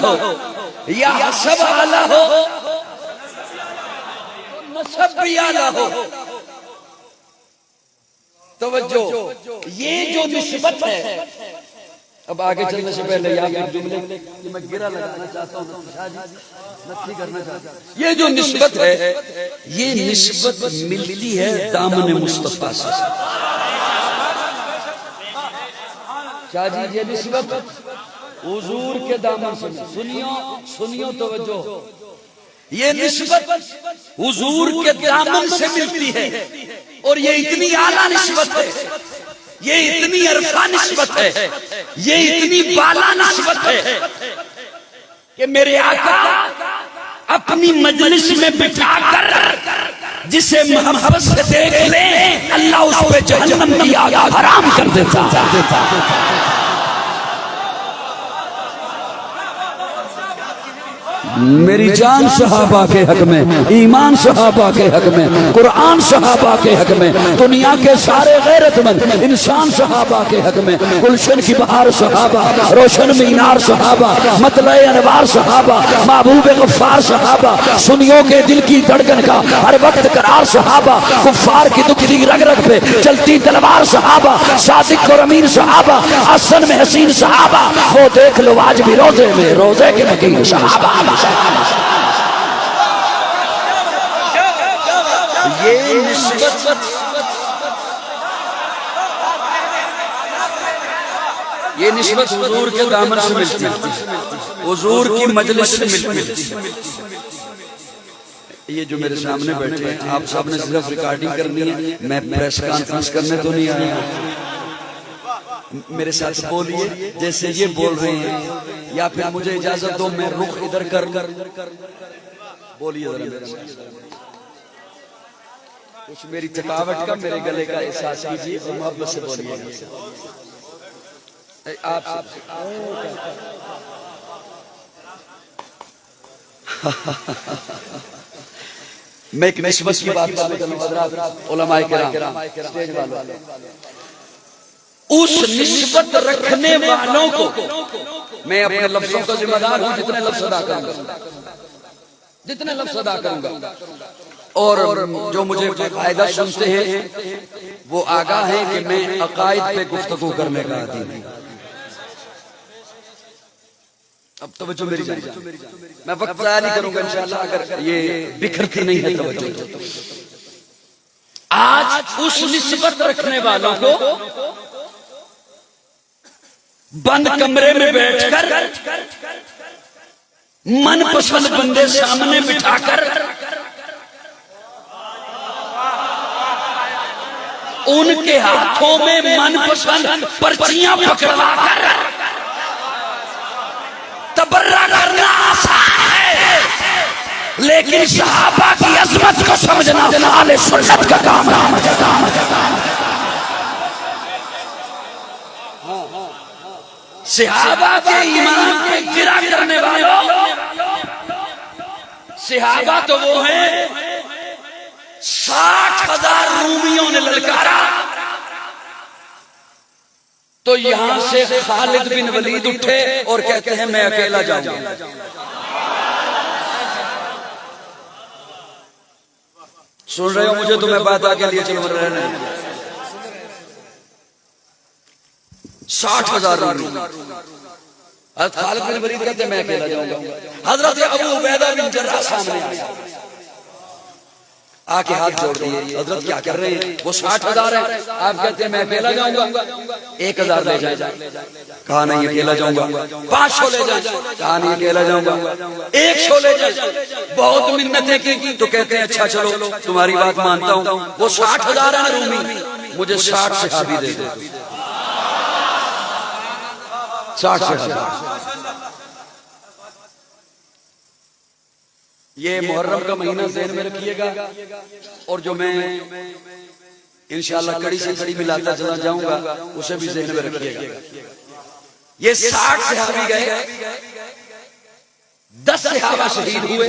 हो या हसब आला हो, नसब भी आला हो। तवज्जो, ये जो निस्बत है, अब आगे चलने से पहले यहाँ के जुमले मैं गिरा लगाना चाहता हूँ, नथी करना चाहता हूँ। ये जो निस्बत है, ये निस्बत मिलती है दामन मुस्तफा से। शाह जी, ये निस्बत हुजूर के दामन से। सुनियो तवज्जो, ये निस्बत हुजूर के दामन से मिलती है और ये इतनी आला निस्बत है, ये इतनी अरफा निस्बत है, ये इतनी बाला निस्बत है कि मेरे आका अपनी मजलिस में बिठाकर जिसे मोहब्बत से देख ले, अल्लाह उस पे जहन्नम की आग हराम कर देता। मेरी जान सहाबा के हक में, ईमान सहाबा के हक में, कुरान सहाबा के हक में, दुनिया के सारे गैरतमंद इंसान सहाबा के हक में, गुलशन की बहार सहाबा, रोशन मीनार सहाबा, मतले अनवार सहाबा, महबूब गफ्फार सहाबा, सुनियों के दिल की धड़कन का हर वक्त करार सहाबा, कुफ्फार की दुखी रग रग पे चलती तलवार सहाबा, सादिक और अमीन सहाबा, हसन में हसीन सहाबा, वो देख लो आज भी रोजे में रोजे के नकीर सहाबा। ये निस्बत, ये निस्बत हुजूर के दामन से मिलती है, हुजूर की मजलिस से मिलती है। ये जो मेरे सामने बैठे हैं, आप सबने सिर्फ रिकॉर्डिंग करनी है, मैं प्रेस कॉन्फ्रेंस करने तो नहीं आया। मेरे साथ बोलिए जैसे ये बोल रहे हैं, या फिर मुझे इजाजत दो मैं रुख इधर कर बोलिए जरा मेरे साथ। कुछ मेरी थकावट का, मेरे गले का एहसास कीजिए और मोहब्बत से बोलिए। आप मैं एक निस्बत की बात करूं, उलमाए किराम, स्टेज वालों, उस निस्बत रखने वालों को मैं अपने लफ्जों का जिम्मेदार हूं, जितने लफ्ज अदा करूंगा, जितने लफ्ज अदा करूंगा। और जो मुझे फायदा सुनते हैं वो आगाह है कि मैं अकायद पे गुफ्तगू करने का आदी हूं। अब तवज्जो मेरी जान, मैं वक्त ज़ाया नहीं करूंगा इंशाअल्लाह, अगर ये बिखरती नहीं है तवज्जो। आज उस निस्बत रखने वालों को बंद कमरे में बैठकर मनपसंद बंदे सामने बिठाकर उनके हाथों में मनपसंद पर्चियां पकड़वाकर तबर्रा करना आसान है, लेकिन सहाबा की अजमत को समझना आले सुन्नत का काम है। सहाबा के ईमान पे गिरा करने वालों, सहाबा तो वो हैं 60,000 रूमियों ने ललकारा, तो यहां से खालिद बिन वलीद उठे और कहते हैं मैं अकेला जाऊंगा। सुन रहे हो मुझे? तो मैं बात आगे लिए चल रहे हैं। 60,000 खालिद बिन वलीद कहते मैं अकेला जाऊंगा। हजरत अबू उबैदा बिन जर्राह सामने आया, आके हाथ जोड़ दिए। हजरत क्या कर रहे हैं? वो 60,000 है, आप कहते हैं मैं अकेला जाऊंगा। 1,000 ले जाए, कहा नहीं अकेला जाऊंगा। 500 ले जाए, कहा नहीं अकेला जाऊंगा। 100 ले जाए, बहुत मिन्नतें की तो कहते हैं अच्छा चलो तुम्हारी बात मानता हूँ। वो 60,000 है रूमी, मुझे 60 सहाबी दे दो। 60,000। ये मुहर्रम का महीना ज़हन में रखिएगा, और जो मैं इंशाअल्लाह कड़ी से कड़ी मिलाता चला जाऊंगा उसे भी ज़हन में रखिएगा। ये 60 सहाबी गए, 10 सहाबा शहीद हुए,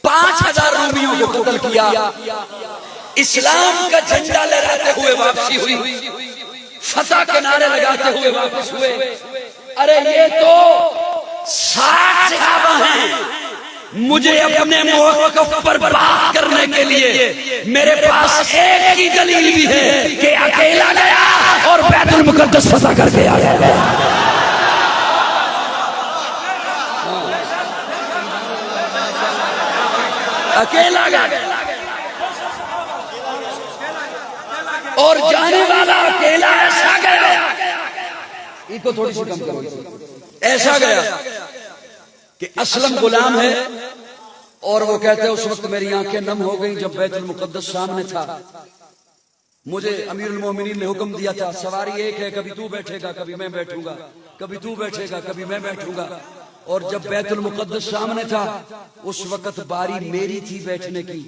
5,000 रूमियों को कत्ल किया, इस्लाम का झंडा लहराते हुए वापसी हुई, फतह के नारे लगाते हुए वापस हुए। अरे ये तो 60 सहाबा हैं। मुझे अपने मौक़िफ़ पर बात करने के लिए मेरे पास एक ही दलील भी है कि अकेला गया और बैतुल मुक़द्दस फतह करके आ गया। अकेला गया और जाने वाला अकेला ऐसा गया, इसको थोड़ी सी कम करो, ऐसा गया कि असलम गुलाम है और वो कहते हैं उस वक्त मेरी आंखें नम हो गई जब बैतुल मुक़द्दस सामने था। मुझे अमीरुल मोमिनीन ने हुक्म दिया था सवारी एक है, कभी तू बैठेगा कभी मैं बैठूंगा, कभी तू बैठेगा कभी मैं बैठूंगा। और जब बैतुल मुक़द्दस सामने था उस वक्त बारी मेरी थी बैठने की,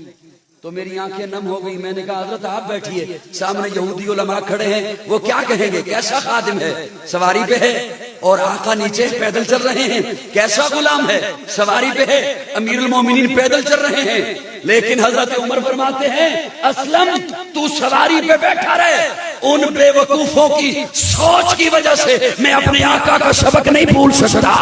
तो मेरी आंखें नम हो गई। मैंने कहा हजरत आप बैठिए, सामने यहूदी उलमा खड़े हैं, वो क्या कहेंगे, कैसा खादिम है, सवारी पे है और आका नीचे पैदल चल रहे हैं, कैसा गुलाम है, सवारी पे है, अमीरुल मोमिनीन पैदल चल रहे हैं। लेकिन हजरत उमर फरमाते हैं असलम तू सवारी पे बैठा रहे, उन बेवकूफों की सोच की वजह से मैं अपने आका का सबक नहीं भूल सकता।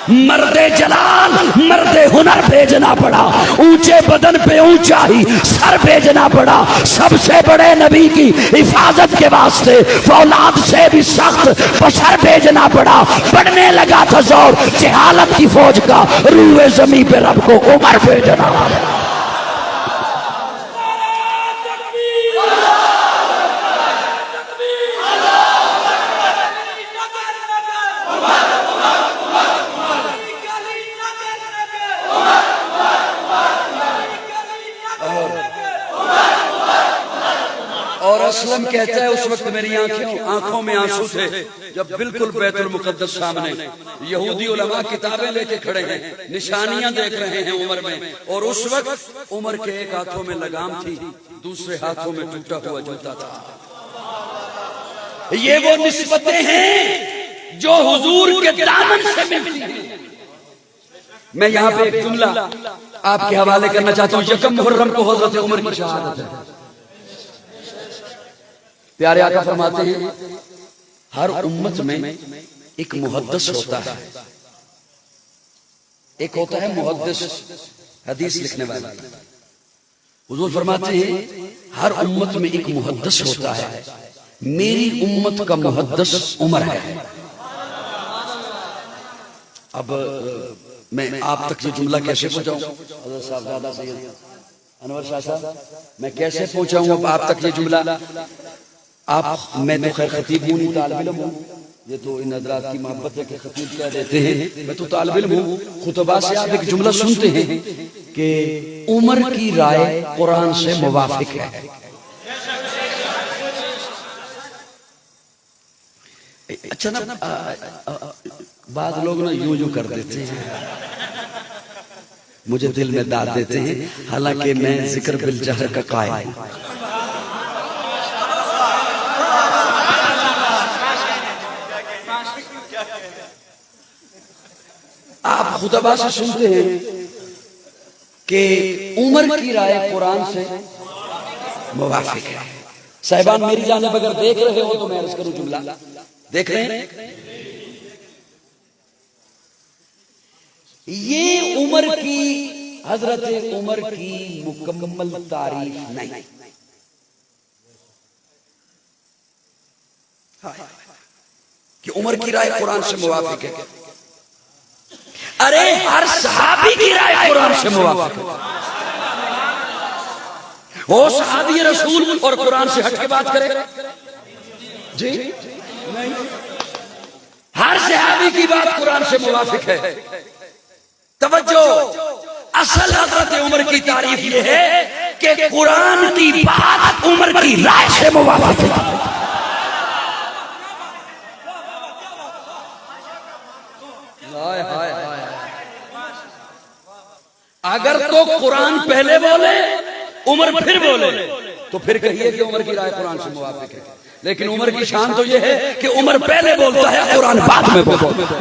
मर्दे जलाल मर्दे हुनर भेजना पड़ा, ऊंचे बदन पे ऊंचाई सर भेजना पड़ा, सबसे बड़े नबी की हिफाजत के वास्ते औलाद से भी सख्त बशर भेजना पड़ा। बढ़ने लगा था जोर जहालत की फौज का, रूए जमीन पे रब को उमर भेजना पड़ा। और असलम कहता है उस वक्त मेरी आंखों में आंसू थे जब बिल्कुल बैतुल मुक़द्दस सामने यहूदी उलमा किताबें लेके खड़े हैं, निशानियां देख रहे हैं उमर में, और उस वक्त उमर के एक हाथों में लगाम थी, दूसरे हाथों में टूटा हुआ जूता था। ये वो निस्बतें हैं जो हुजूर के दामन से मिलती हैं। मैं यहाँ पे एक जुमला आपके हवाले करना चाहता हूँ। यकम मुहर्रम को हज़रत उमर की शहादत है। प्यारे आका फरमाते हैं हर उम्मत में एक मुहद्दिस होता है, एक होता है मुहद्दिस हदीस लिखने वाला। हुजूर फरमाते हैं हर उम्मत में एक मुहद्दिस होता है, मेरी उम्मत का मुहद्दिस उमर है। अब मैं आप तक ये जुमला कैसे पहुंचाऊं? हज़रत साहबजादा सैयद अनवर शाह साहब, मैं कैसे पहुंचाऊं अब आप तक ये जुमला? आप मैं तो खैर खतीब हूँ नहीं, तालिब इल्म हूँ। ये तो इन हज़रात की मोहब्बत है कि खतीब क्या देते हैं, मैं तो तालिब इल्म हूँ। खुतबा से आप एक जुमला सुनते हैं कि उमर की राय कुरान से मुवाफिक है। अच्छा ना, बाद लोग ना यूं यूं कर देते हैं, मुझे दिल में दाद देते हैं, हालांकि मैं जिक्र बिल जहर का कायल हूं। आप खुतबा से सुनते हैं कि उमर की राय कुरान से मुवाफिक है। साहिबान मेरी जानिब अगर देख रहे हो तो मैं अर्ज करूं जुमला, देख रहे हैं? ये उमर की, हजरत उमर की मुकम्मल तारीफ नहीं, कि उमर की राय कुरान से मुवाफिक है। अरे हर सहाबी की राय कुरान से मुवाफिक है। वो सहाबी रसूल और कुरान से हट के बात करे जी नहीं, हर सहाबी की बात कुरान से मुवाफिक है। तवज्जो, असल हजरत उमर की तारीफ ये है कि कुरान की बात उमर की राय से मुवाफिक है। अगर तो कुरान पहले बोले उमर फिर बोले तो फिर कहिए कि उमर की राय कुरान से मुवाफिक है। लेकिन उमर की शान तो यह है कि उमर पहले बोलता है, कुरान बाद में बोलता है।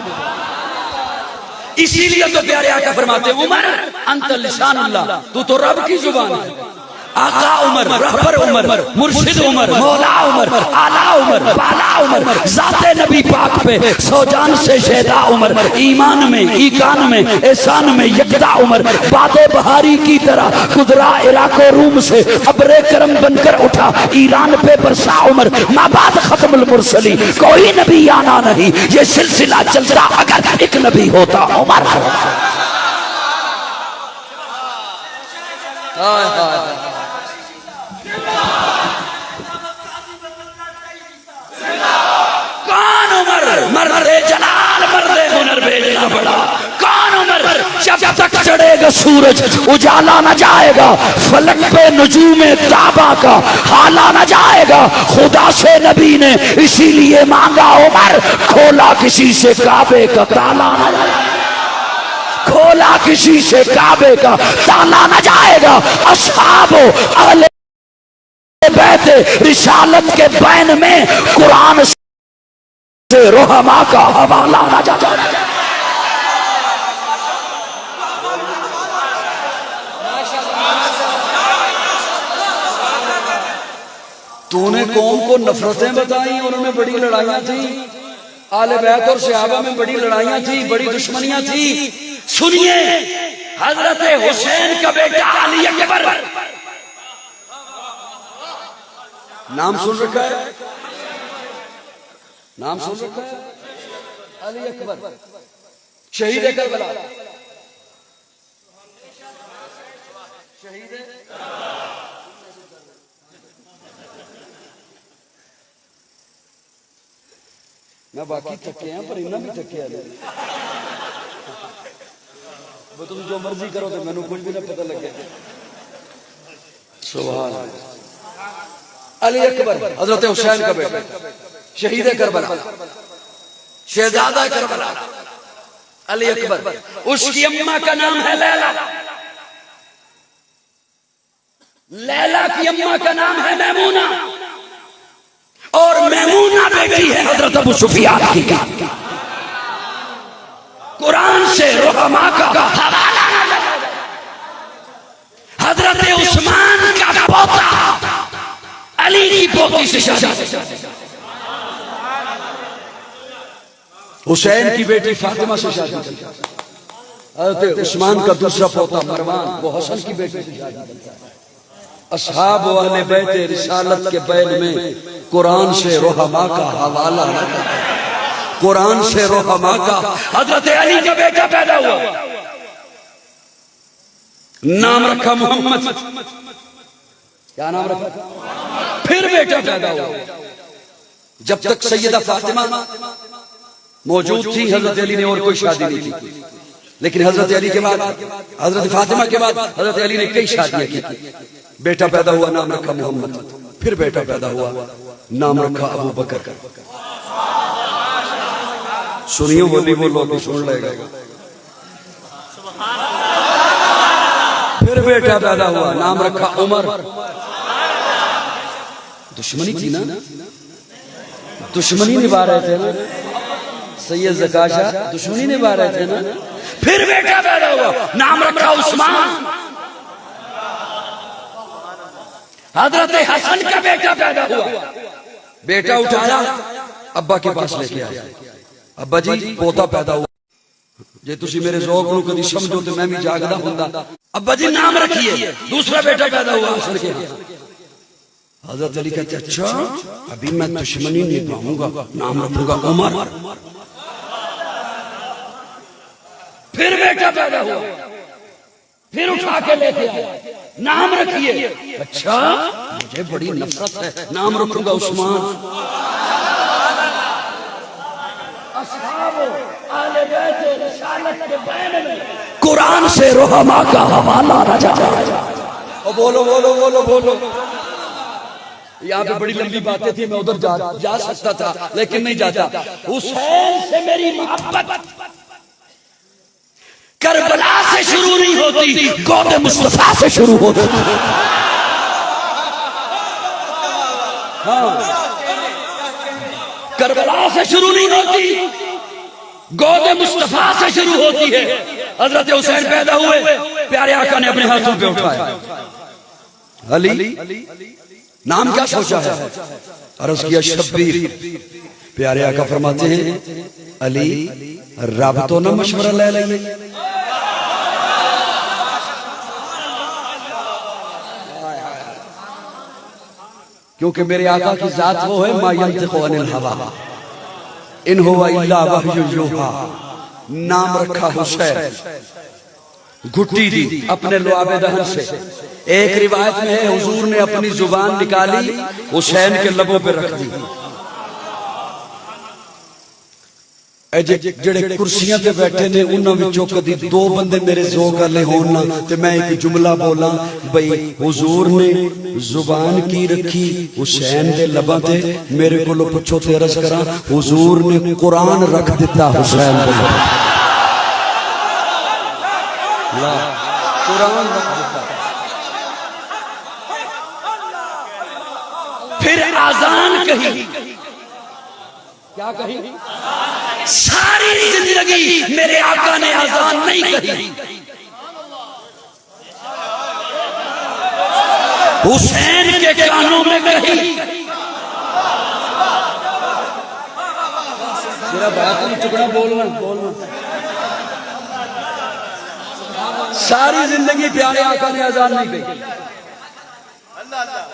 इसीलिए तो प्यारे आका फरमाते हैं उमर अंत लिसानुल्लाह, तू तो रब की जुबान है। आका उमर, रहबर उमर, मुर्शिद उमर, मौला उमर, आला उमर, बाला उमर, जाते नबी पाक पे सौजान से शेदा उमर, ईमान में, ईकान में, एहसान में यकदा उमर, बादे बहारी की तरह गुजरा इराक रूम से, अबरे करम बनकर उठा ईरान पे बरसा उमर, माबाद खत्मुल मुरसली, कोई नबी आना नहीं, ये सिलसिला चलता अगर एक नबी होता उमर। कौन उमर मर्दे जलाल मर्दे हुनर भेजना बड़ा, कौन उमर जब तक चढ़ेगा सूरज उजाला न जाएगा, फलक पे नजूमे ताबा का हाला न जाएगा, खुदा से नबी ने इसीलिए मांगा उमर, खोला किसी से काबे का ताला न जाएगा, खोला किसी से काबे का ताला न जाएगा। अस्हाबो अहले बैते रिसालत के बैन में कुरान से रोहमा का हवाला न जाएगा। तूने कौम को नफरतें बताई और उनमें बड़ी लड़ाइयां थी, आले बैत और सहाबा में बड़ी लड़ाइयां थी, बड़ी दुश्मनियां थी। सुनिए हजरत हुसैन का बेटा अली अकबर, नाम सुन रखा है, नाम सुन रखा है, अली अकबर शहीद करबला, शहीद मैं बाकी थके हैं पर इन्ना भी थके वो तुम जो मर्जी करो तो मैंने कुछ भी ना पता लगे। सुभान अली अकबर हजरत हुसैन का बेटा, शहीद करबला, शहजादा करबला, अली अकबर। उसकी अम्मा का नाम है लैला, लैला की अम्मा का नाम है मैमूना, और मैमूना बेटी है हजरत अबू सुफियान की। कुरान से रोहमा का हवाला, हजरत उस्मान का पोता अली की पोती से शादी, हुसैन की बेटी फातिमा से शादी, हजरत उस्मान का दूसरा पोता मरवान वो हसन की बेटी से शादी। अस्हाब वाले बैठे रिसालत के बैन में कुरान से रोहमा का हवाला, कुरान से रोहमा का। हजरत अली का बेटा पैदा हुआ, नाम रखा मोहम्मद, क्या नाम रखा, फिर बेटा पैदा हुआ। जब तक सैयदा फातिमा मौजूद थी हजरत अली ने और कोई शादी नहीं की, लेकिन हजरत अली के बाद, हजरत फातिमा के बाद हजरत अली ने कई शादियां की। बेटा पैदा हुआ, नाम रखा मोहम्मद, फिर बेटा पैदा हुआ, नाम रखा अबू बकर। सुनियो बोली वो लोग सुन लेगा। फिर बेटा पैदा हुआ, नाम रखा उमर। दुश्मनी थी ना, दुश्मनी निभा रहे थे ना सैयद ज़काशा, दुश्मनी निभा रहे थे ना। फिर बेटा पैदा हुआ, नाम रखा उस्मान। हजरत हसन का बेटा पैदा हुआ, बेटा उठाया अब्बा के पास लेके आया, अब्बा जी पोता पैदा हुआ, जे तुसी मेरे ज़ौक़ नूं कदी समझो तो मैं भी जागदा हुंदा। अब्बा जी नाम रखिए, दूसरा बेटा पैदा हुआ हसन के। हजरत अली कहते अच्छा अभी मैं दुश्मनी निभाऊंगा, नाम रखूंगा उमर। फिर बेटा पैदा हुआ, फिर उठा के लेके आया, नाम रखिए। अच्छा मुझे बड़ी नफरत है, नाम रखूंगा उस्मान। कुरान से रोहमा का हवाला राजा। बोलो बोलो बोलो बोलो। यहाँ पे बड़ी लंबी बातें थी, मैं उधर जा सकता था लेकिन नहीं जाता। हुसैन से मेरी मोहब्बत करबला से शुरू नहीं होती, गौदे मुस्तफा से शुरू होती। हाँ, करबला से शुरू नहीं होती, गौदे मुस्तफा से शुरू होती है। हजरत हुसैन पैदा हुए, प्यारे आका ने अपने हाथों पे उठाया, अली नाम क्या सोचा है? अर्ज किया शब्बीर। प्यारे आका फरमाते हैं अली रब तो ना मशवरा ले लेंगे। क्योंकि मेरे आका की जात वो है मा यंतिकु अनिल हवा इन हुवा इल्ला वह्युन यूहा। नाम रखा हुसैन, घुट्टी दी अपने लुआबे दहन से। एक रिवायत में है हुजूर ने अपनी जुबान निकाली हुसैन के लबों पे रख दी। जेड़े कुर्सियां पे बैठे ने उन्हां विचों कदी दो बंदे मेरे जो गल होण ना ते मैं एक जुमला बोला बई हुजूर ने जुबान की रखी हुसैन दे लबां ते। मेरे कोलों पुछो ते अर्ज करा हुजूर ने कुरान रख दिता हुसैन दे लबां ते। ला कुरान रख दिता। फिर आजान कही। क्या कही? सारी जिंदगी मेरे आका ने आजान नहीं कही। हुसैन के कानों में कही। मेरा बात नहीं टुकड़ा बोलना बोलना। सारी जिंदगी प्यारे आका ने आजान नहीं कही,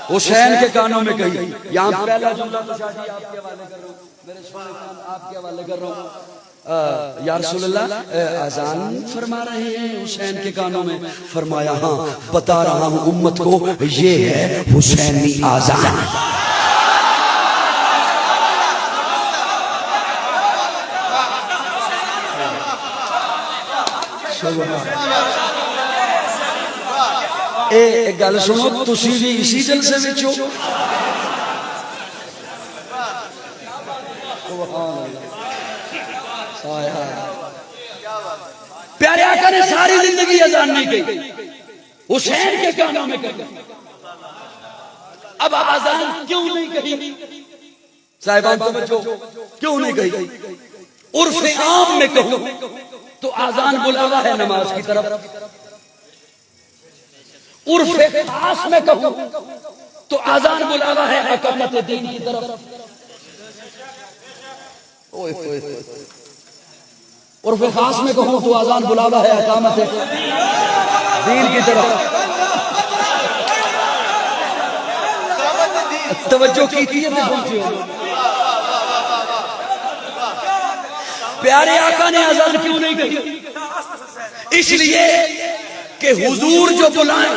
हुसैन के कानों में कही। यहाँ पहला जुमला तो शादी आपके हवाले कर रहा हूँ, मेरे सोने खान आपके हवाले कर रहा हूँ। या रसूलल्लाह आजान फरमा रहे हैं हुसैन के कानों में। फरमाया हाँ बता रहा हूँ उम्मत को ये है हुसैनी आजान। एक गल सुनो, तुसी भी इसी जलसे विच हो। प्यारे आका ने सारी जिंदगी अजान नहीं कही, हुसैन के कानों में कही। अब अजान क्यों नहीं कही साहिबान समझो, क्यों नहीं कही? उर्फ़े आम में कहूं तो आजान बुलावा है नमाज की तरफ। उर्फ़े खास में कहूं तो आजान बुलावा है इकामत दीन की तरफ। उर्फ़े खास में कहूं तो आजान बुलावा है इकामत दीन की तरफ। तवज्जो की प्यारे आका ने अजान क्यों नहीं कही? इसलिए कि हुजूर जो बुलाएं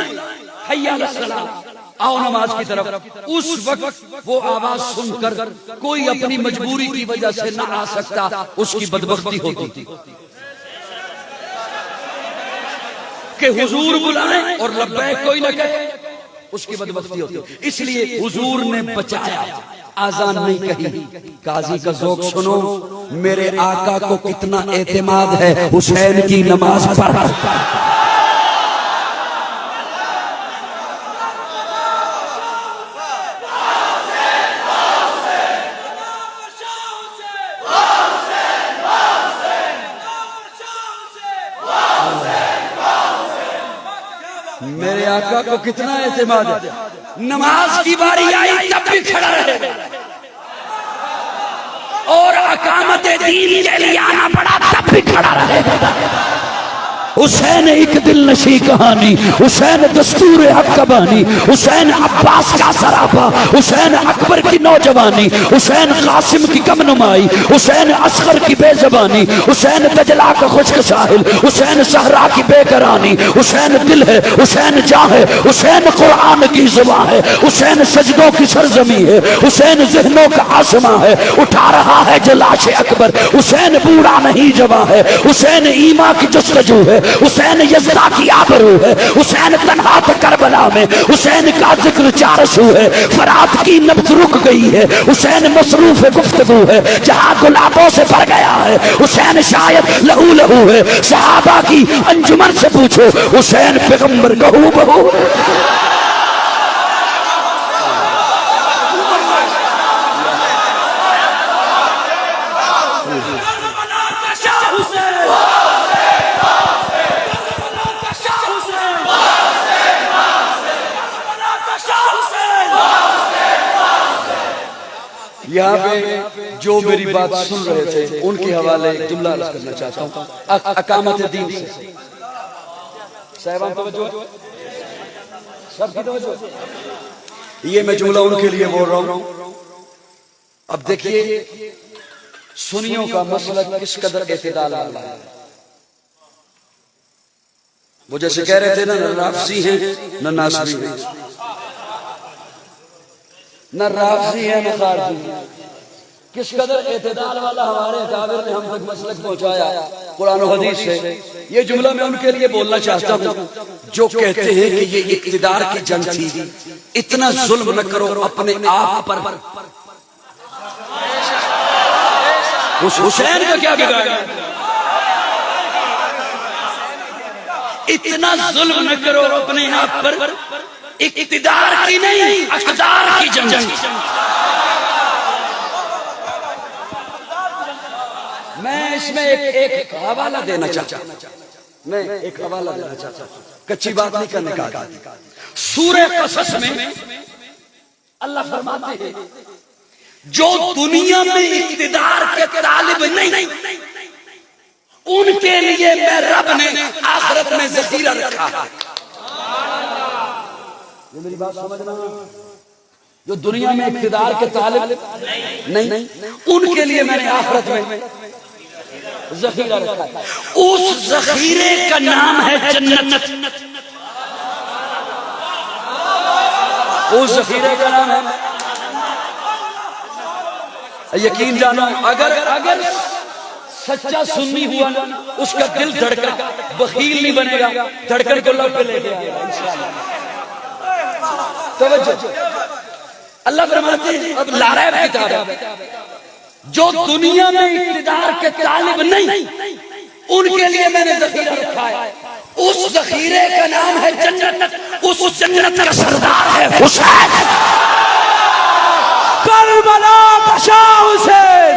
हय्या अलस सलाह, आओ नमाज की तरफ, उस वक्त वो आवाज सुनकर कोई अपनी मजबूरी की वजह से ना आ सकता, उसकी बदबख्ती होती। कि हुजूर बुलाएं और लब्बैक कोई ना कहे, उसकी बदबख्ती होती। इसलिए हुजूर ने बचाया, आजान नहीं कही। काजी का ज़ौक़ सुनो, मेरे आका को कितना एतमाद है हुसैन की नमाज पर। मेरे आका को कितना एतमाद है, नमाज की बारी आई तब भी खड़ा रहे और अकामत दीन के लिए आना पड़ा तब भी खड़ा रहे। हुसैन एक दिल नशी कहानी, हुसैन दस्तूर हक का बानी, हुसैन अब्बास का सरापा, हुसैन अकबर की नौजवानी, हुसैन कासिम की कम नुमाई, हुसैन असगर की बेजबानी, हुसैन दजला का खुश्क साहिल, हुसैन सहरा की बेकरानी, हुसैन दिल है, हुसैन जान है, हुसैन कुरान की जुबान है, हुसैन सजदों की सरजमी है, हुसैन ज़हनों का आसमां है। उठा रहा है जो लाश अकबर, हुसैन बूढ़ा नहीं जवां है, हुसैन ईमा की जस्तजू है, हुसैन यज़दा की आबरू है, हुसैन तन्हा था करबला में, हुसैन का जिक्र चारसू है, फरात की नब्ज़ रुक गई है, हुसैन मसरूफ गुफ्तगू है, जहां गुलाबों से भर गया है, हुसैन शायद लहू लहू है। सहाबा की अंजुमन से पूछो, हुसैन पैगंबर कहू बहू। यहाँ पे जो मेरी बात सुन रहे थे उनके हवाले एक जुमला अर्ज करना चाहता हूँ अकामत दीन से। साहिबान तवज्जो, सबकी तवज्जो, ये मैं जुमला उनके लिए बोल रहा हूँ। अब देखिए सुन्नियों का मसलक किस कदर एतदाल वाला है। वो जैसे कह रहे थे ना, न राफजी हैं न नासरी हैं, न राफजी है न खारजी है। किस कदर एतदाल वाला हमारे काबिर ने हम तक मसलक पहुंचाया कुरान और हदीस से। ये जुमला मैं उनके लिए बोलना चाहता हूँ जो कहते हैं कि ये इक्तिदार की जंग थी, इतना जुल्म न करो अपने आप पर। उस हुसैन का क्या बिगाड़ा? इतना जुल्म न करो अपने आप पर, इक्तिदार की नहीं अक़दार की जंग। मैं इसमें एक हवाला देना चाहता हूं, मैं एक हवाला देना चाहता हूं, कच्ची बात नहीं करने का। सूरह क़सस में अल्लाह फरमाते हैं जो दुनिया में इक्तिदार के तालिब नहीं, उनके लिए मैं रब ने आखिरत में ज़ख़ीरा रखा है। ये मेरी बात समझना, जो दुनिया में इक्तिदार के तालिब नहीं, उनके लिए मैंने आखिरत में ज़ख़ीरा रखा है। उस ज़ख़ीरे का नाम है जन्नत। उस ज़ख़ीरे का नाम है, यकीन जानो, अगर सच्चा सुन्नी हुआ ना, उसका दिल धड़कन बखील नहीं बनेगा, धड़कन को लब पे लेके आएगा इंशाअल्लाह। तवज्जो, अल्लाह फरमाते हैं, अब लारैब किताब है, जो दुनिया में इक्तिदार के तालिब नहीं, उनके लिए मैंने ज़ख़ीरा रखा है। उस ज़ख़ीरे का नाम है जन्नत। उस जन्नत का सरदार है हुसैन। करबला का शाह हुसैन,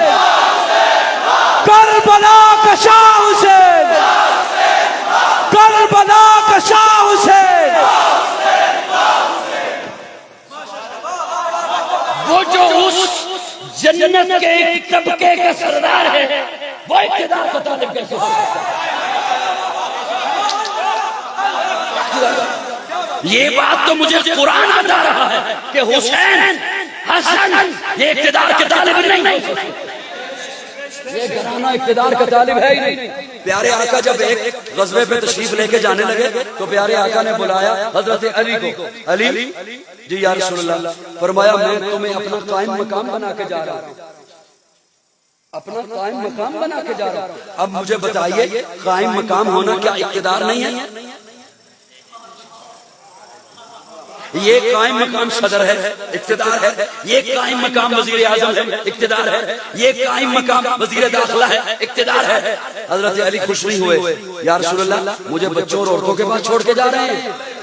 करबला का शाह हुसैन, करबला का शाह हुसैन। वो जो उस जन्नत के एक तबके का सरदार है, वो इक्तिदार का तालिब कैसे हो सकता है? ये बात तो मुझे कुरान बता रहा है कि हुसैन हसन ये इक्तिदार के तालिब नहीं हो सकते। ये घराना इक्तिदार का तालिब है ही नहीं। प्यारे आका जब एक ग़ज़वे पे तशरीफ लेके जाने लगे तो प्यारे आका ने बुलाया हजरत अली को। अली जी या रसूलल्लाह, फरमाया मैं तुम्हें अपना कायम मकाम बना के जा रहा हूँ, अपना कायम मकाम बना के जा रहा हूँ। अब मुझे बताइए, कायम मकाम होना क्या इक्तिदार नहीं है? ये कायम मकाम सदर है, इक्तिदार है। ये कायम मकाम वजीर आजम है, इक्तिदार है। ये कायम मकाम वजीर दाखिला है, इक्तिदार है। हजरत अली खुश नहीं हुए, या रसूलल्लाह मुझे बच्चों और औरतों के पास छोड़ के जा रहे हैं।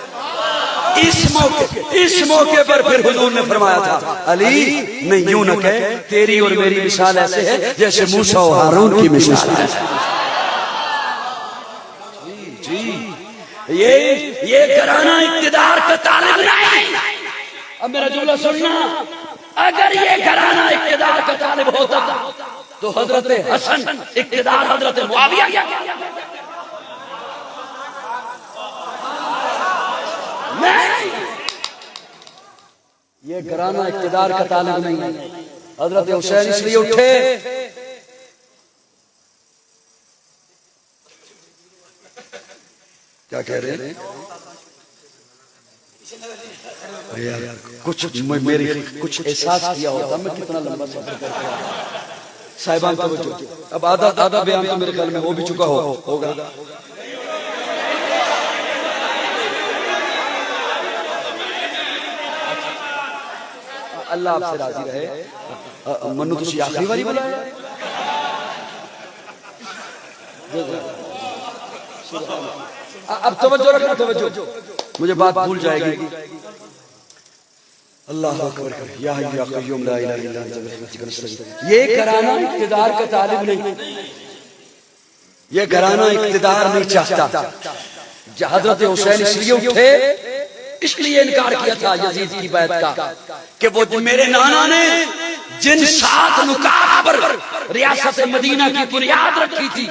इस मौके पर फिर हुजूर ने फरमाया था, अली नहीं यूं न कहे, तेरी और मेरी मिसाल ऐसे है जैसे मूसा और हारून की मिसाल है। ये घराना इक्तिदार का तालिब नहीं। अब मेरा जुमला सुनना, अगर ये घराना इक्तिदार का तालिब होता तो हजरत हसन इक्तिदार हजरत मुआविया, ये घराना इक्तिदार का तालिब नहीं। हजरत हुसैन इसलिए उठे, क्या कह रहे हैं यार, कुछ मेरी कुछ एहसास किया होता मैं कितना लंबा सफर करके आया। साहिबान तवज्जो, अब आधा बयान तो मेरे ख्याल में हो भी चुका होगा। अल्लाह आपसे राजी रहे। मनु तुसी आखिरी बारी बुलाया, अब तवज्जो रखना, तवज्जो, मुझे बात भूल जाएगी। अल्लाह अकबर, या हय्यु या क़य्यूम ला इलाहा इल्ला अंत। ये घराना इक्तिदार का तालिब नहीं, ये घराना इक्तिदार नहीं चाहता। हजरत हुसैन इसलिए उठे, इसलिए इनकार किया था यजीद की बैत का कि वो मेरे नाना ने जिन 7 नुकात पर रियासत मदीना की बुनियाद रखी थी,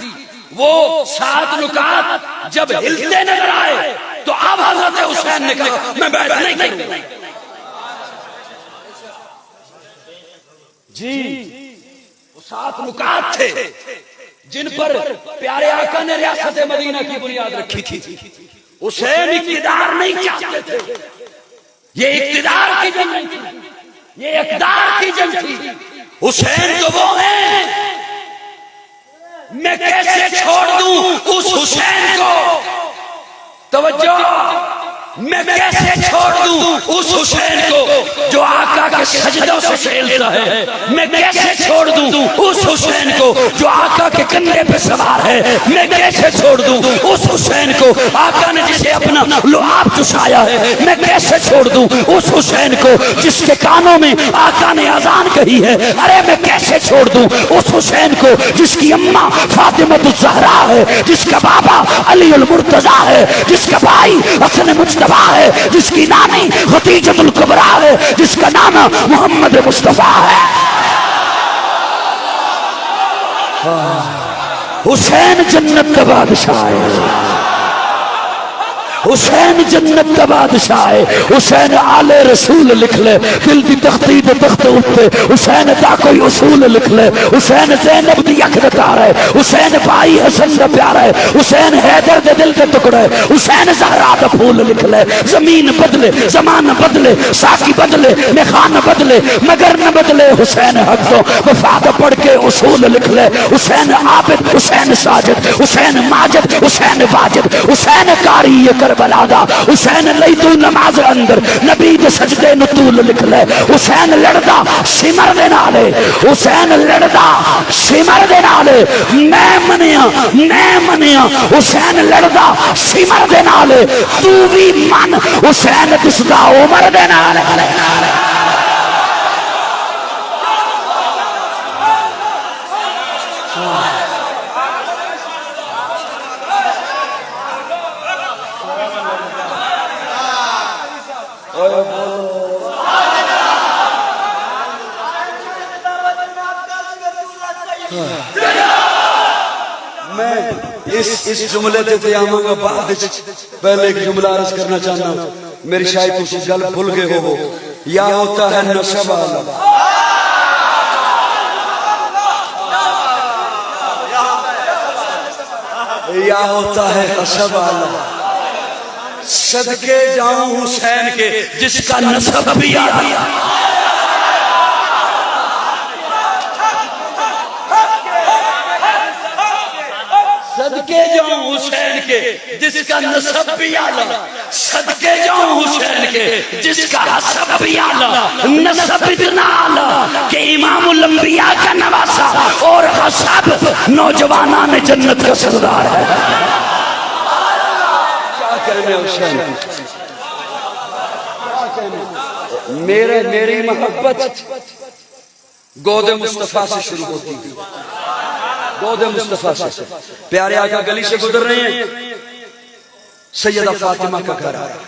वो 7 नुकात जब हिलते नजर आए तो अब हजरत हुसैन ने कहा मैं बैठ नहीं करूंगा। जी, वो 7 नुकात थे जिन पर प्यारे आका ने रियासत मदीना की बुनियाद रखी थी। हुसैन इक़्तिदार नहीं चाहते थे, ये इक़्तिदार की जंग नहीं थी, ये इक़्तिदार की जंग थी। हुसैन तो वो हैं, मैं कैसे छोड़ दूं उस हुसैन को, तवज्जो, मैं कैसे छोड़ दूं उस हुसैन को जो आका के सजदों से खेलता है। मैं कैसे छोड़ दूं उस हुसैन को जो आका के कंधे पे सवार है। मैं कैसे छोड़ दूं उस हुसैन को आका ने जिसे अपना लुआब चुसाया है। मैं कैसे छोड़ दूं उस हुसैन को जिसके कानों में आका ने अजान कही है। अरे मैं कैसे छोड़ दूं उस हुसैन को जिसकी अम्मा फातिमा ज़हरा है, जिसका बाबा अली उल मुर्तजा है, जिसका भाई हसन मुज्तबा है, जिसकी नानी खतीजतुल कुबरा है, जिसका नाम मोहम्मद मुस्तफा है। हुसैन जन्नत का बादशाह है, हुसैन जन्नत का बादशाह है। हुसैन आले रसूल लिख ले, दिल दी तख्ती दे तख्त उत्ते हुसैन दा कोई उसूल लिख ले। हुसैन ज़ैनब दी अख दा तारा है, हुसैन भाई हसन दा प्यारा है, हुसैन हैदर दे दिल दे टुकड़ा है, हुसैन ज़हरा दा फूल लिख ले। जमीन बदले, जमान बदले, साकी बदले, मेखान बदले, मगर न बदले हुसैन हक तो वफा दा पढ़ के उसूल लिख ले। हुसैन आबिद, हुसैन साजिद, हुसैन माजिद, हुसैन वाजिद, हुसैन कारी बलादा, हुसैन लई तू नमाज अंदर नबी दे सजदे नु तूल लिख ले। हुसैन लड़दा सिमर दे नाले, हुसैन लड़दा सिमर दे नाले, मैं मनिया हुसैन लड़दा सिमर दे नाले, तू भी मन हुसैन दिसदा उमर दे नाले। मैं इस जुमले ते आवांगा बाद पहले एक जुमला अर्ज करना चाहता हूं। मेरी शायद कुछ गल भूल गए हो। या होता है नशब वाला, या होता है हसब वाला, सदके जाऊं हुसैन के जिसका नसब भी आया। सदके जाऊं हुसैन के जिसका नसब भी आला, सदके जाऊं हुसैन के जिसका हसब भी आला, नसब इतना आला कि इमामुल अंबिया का नवासा और हसब नौजवाना में जन्नत का सरदार है। क्या कहने हुसैन, मेरी मोहब्बत गोदे मुस्तफा से शुरू होती है। गोदे मुस्तफा से प्यारे आका गली से गुजर रहे हैं, सैयदा फातिमा का घर आ रहा।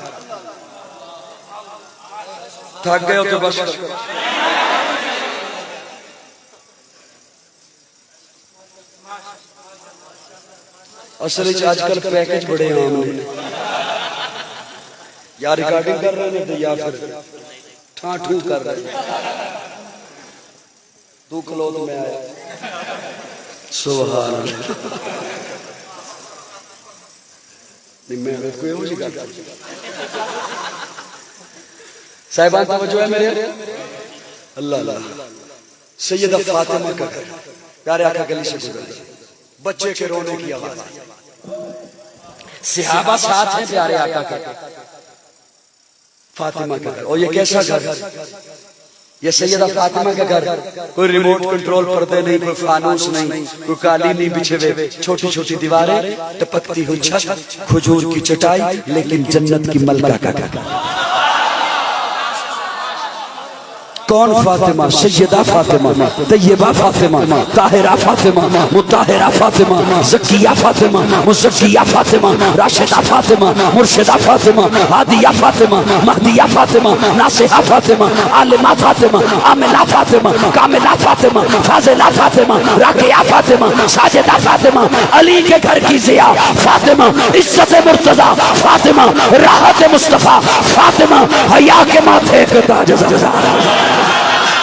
थक गए हो तो बस असल आजकल पैकेज बड़े आम ने, या रिकॉर्डिंग कर रहे हैं या फिर ठाठू कर रहे हैं। तू क्लोथ में आया, सुभान अल्लाह। मैं कोई हो जी गल साहिबान तवज्जो है मेरे। अल्लाह अल्लाह, सैयदा फातिमा का घर, प्यारे आका गली से गुजर रहे, बच्चे के रोने की आवाज, सहाबा साथ हैं प्यारे आका का। फातिमा का घर, और ये कैसा घर, ये सैयदा फातिमा का घर। कोई रिमोट कंट्रोल पर्दे नहीं, कोई फानूस नहीं, कोई कालीन नहीं बिछे हुए, छोटी छोटी दीवारें, टपकती हुई छत, खजूर की चटाई, लेकिन जन्नत की मलका का घर। कौन फातिमा? सैयदा फातिमा, तैयबा फातिमा, ताहिरा फातिमा, मुताहिरा फातिमा, ज़किया फातिमा, मुज़क्किया फातिमा, राशिदा फातिमा, मुर्शिदा फातिमा, हादिया फातिमा, महदिया फातिमा, नासिहा फातिमा, आलिमा फातिमा, आमिला फातिमा, कामिला फातिमा, फाजिला फातिमा, राकिया फातिमा, साजिदा फातिमा, अली के घर की ज़िया फातिमा, इज्जत मुर्तज़ा फातिमा, राहत मुस्तफ़ा फातिमा, हया के माथे का ताज ज़हरा,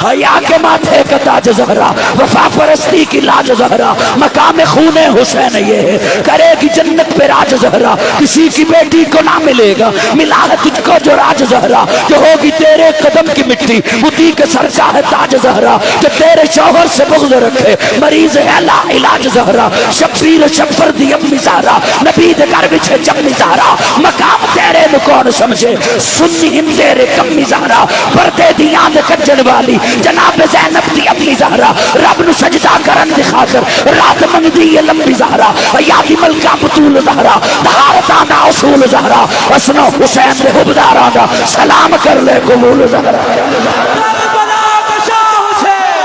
हया के माथे का ताज ज़हरा, वफा परस्ती की लाज ज़हरा, मकाम खूने हुसैन ये है, करेगी जन्नत पे राज ज़हरा, किसी की बेटी को ना मिलेगा मिला है तुझको जो राज ज़हरा, जो होगी तेरे कदम की मिट्टी उसी के सर का है ताज ज़हरा, जो तेरे शौहर से बुग़्ज़ रखे मरीज है ला इलाज ज़हरा, शब्बीर शब्बर दी अम्मी ज़हरा, नबी दे घर बिछे जम्मी ज़हरा, मकाम तेरे न कौन समझे सुन्नी हिम तेरे कम्मी ज़हरा, पर्दे दी आंध कज्जन वाली जनाब ज़ैनब दी अपनी ज़हरा, रब नु सजदा करन दी खातिर रात मंगदी ये लंबी ज़हरा, या दी मलका बतूल ज़हरा, तहारता दा उसूल ज़हरा, हसनो हुसैन दे हुबदारा दा सलाम कर ले कबूल ज़हरा। करबला का शाह हुसैन,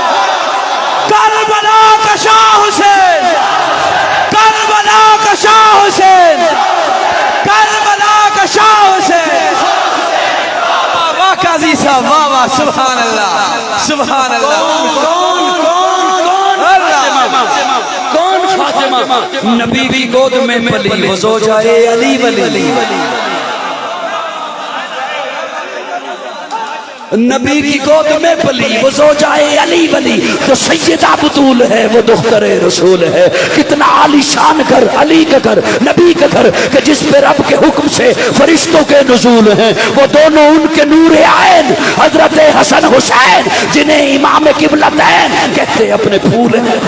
करबला का शाह हुसैन, करबला का शाह हुसैन, करबला का शाह हुसैन। वाह काजी साहब, वाह वाह, सुभान अल्लाह, सुभान अल्लाह। कौन फातिमा? नबी की गोद में पली वो ज़ौजाए अली वली, नबी की गोद में पली वो ज़ौजाए अली वली, जो सैयदा बतूल है वो दुख्तरे रसूल है, कितना आलीशान घर अली का घर, नबी का घर कि जिस पे रब के हुक्म से फरिश्तों के नुज़ूल हैं, वो दोनों उनके नूर आइन हजरत हसन हुसैन, जिन्हें इमाम किबलतैन कहते अपने फूल हैं।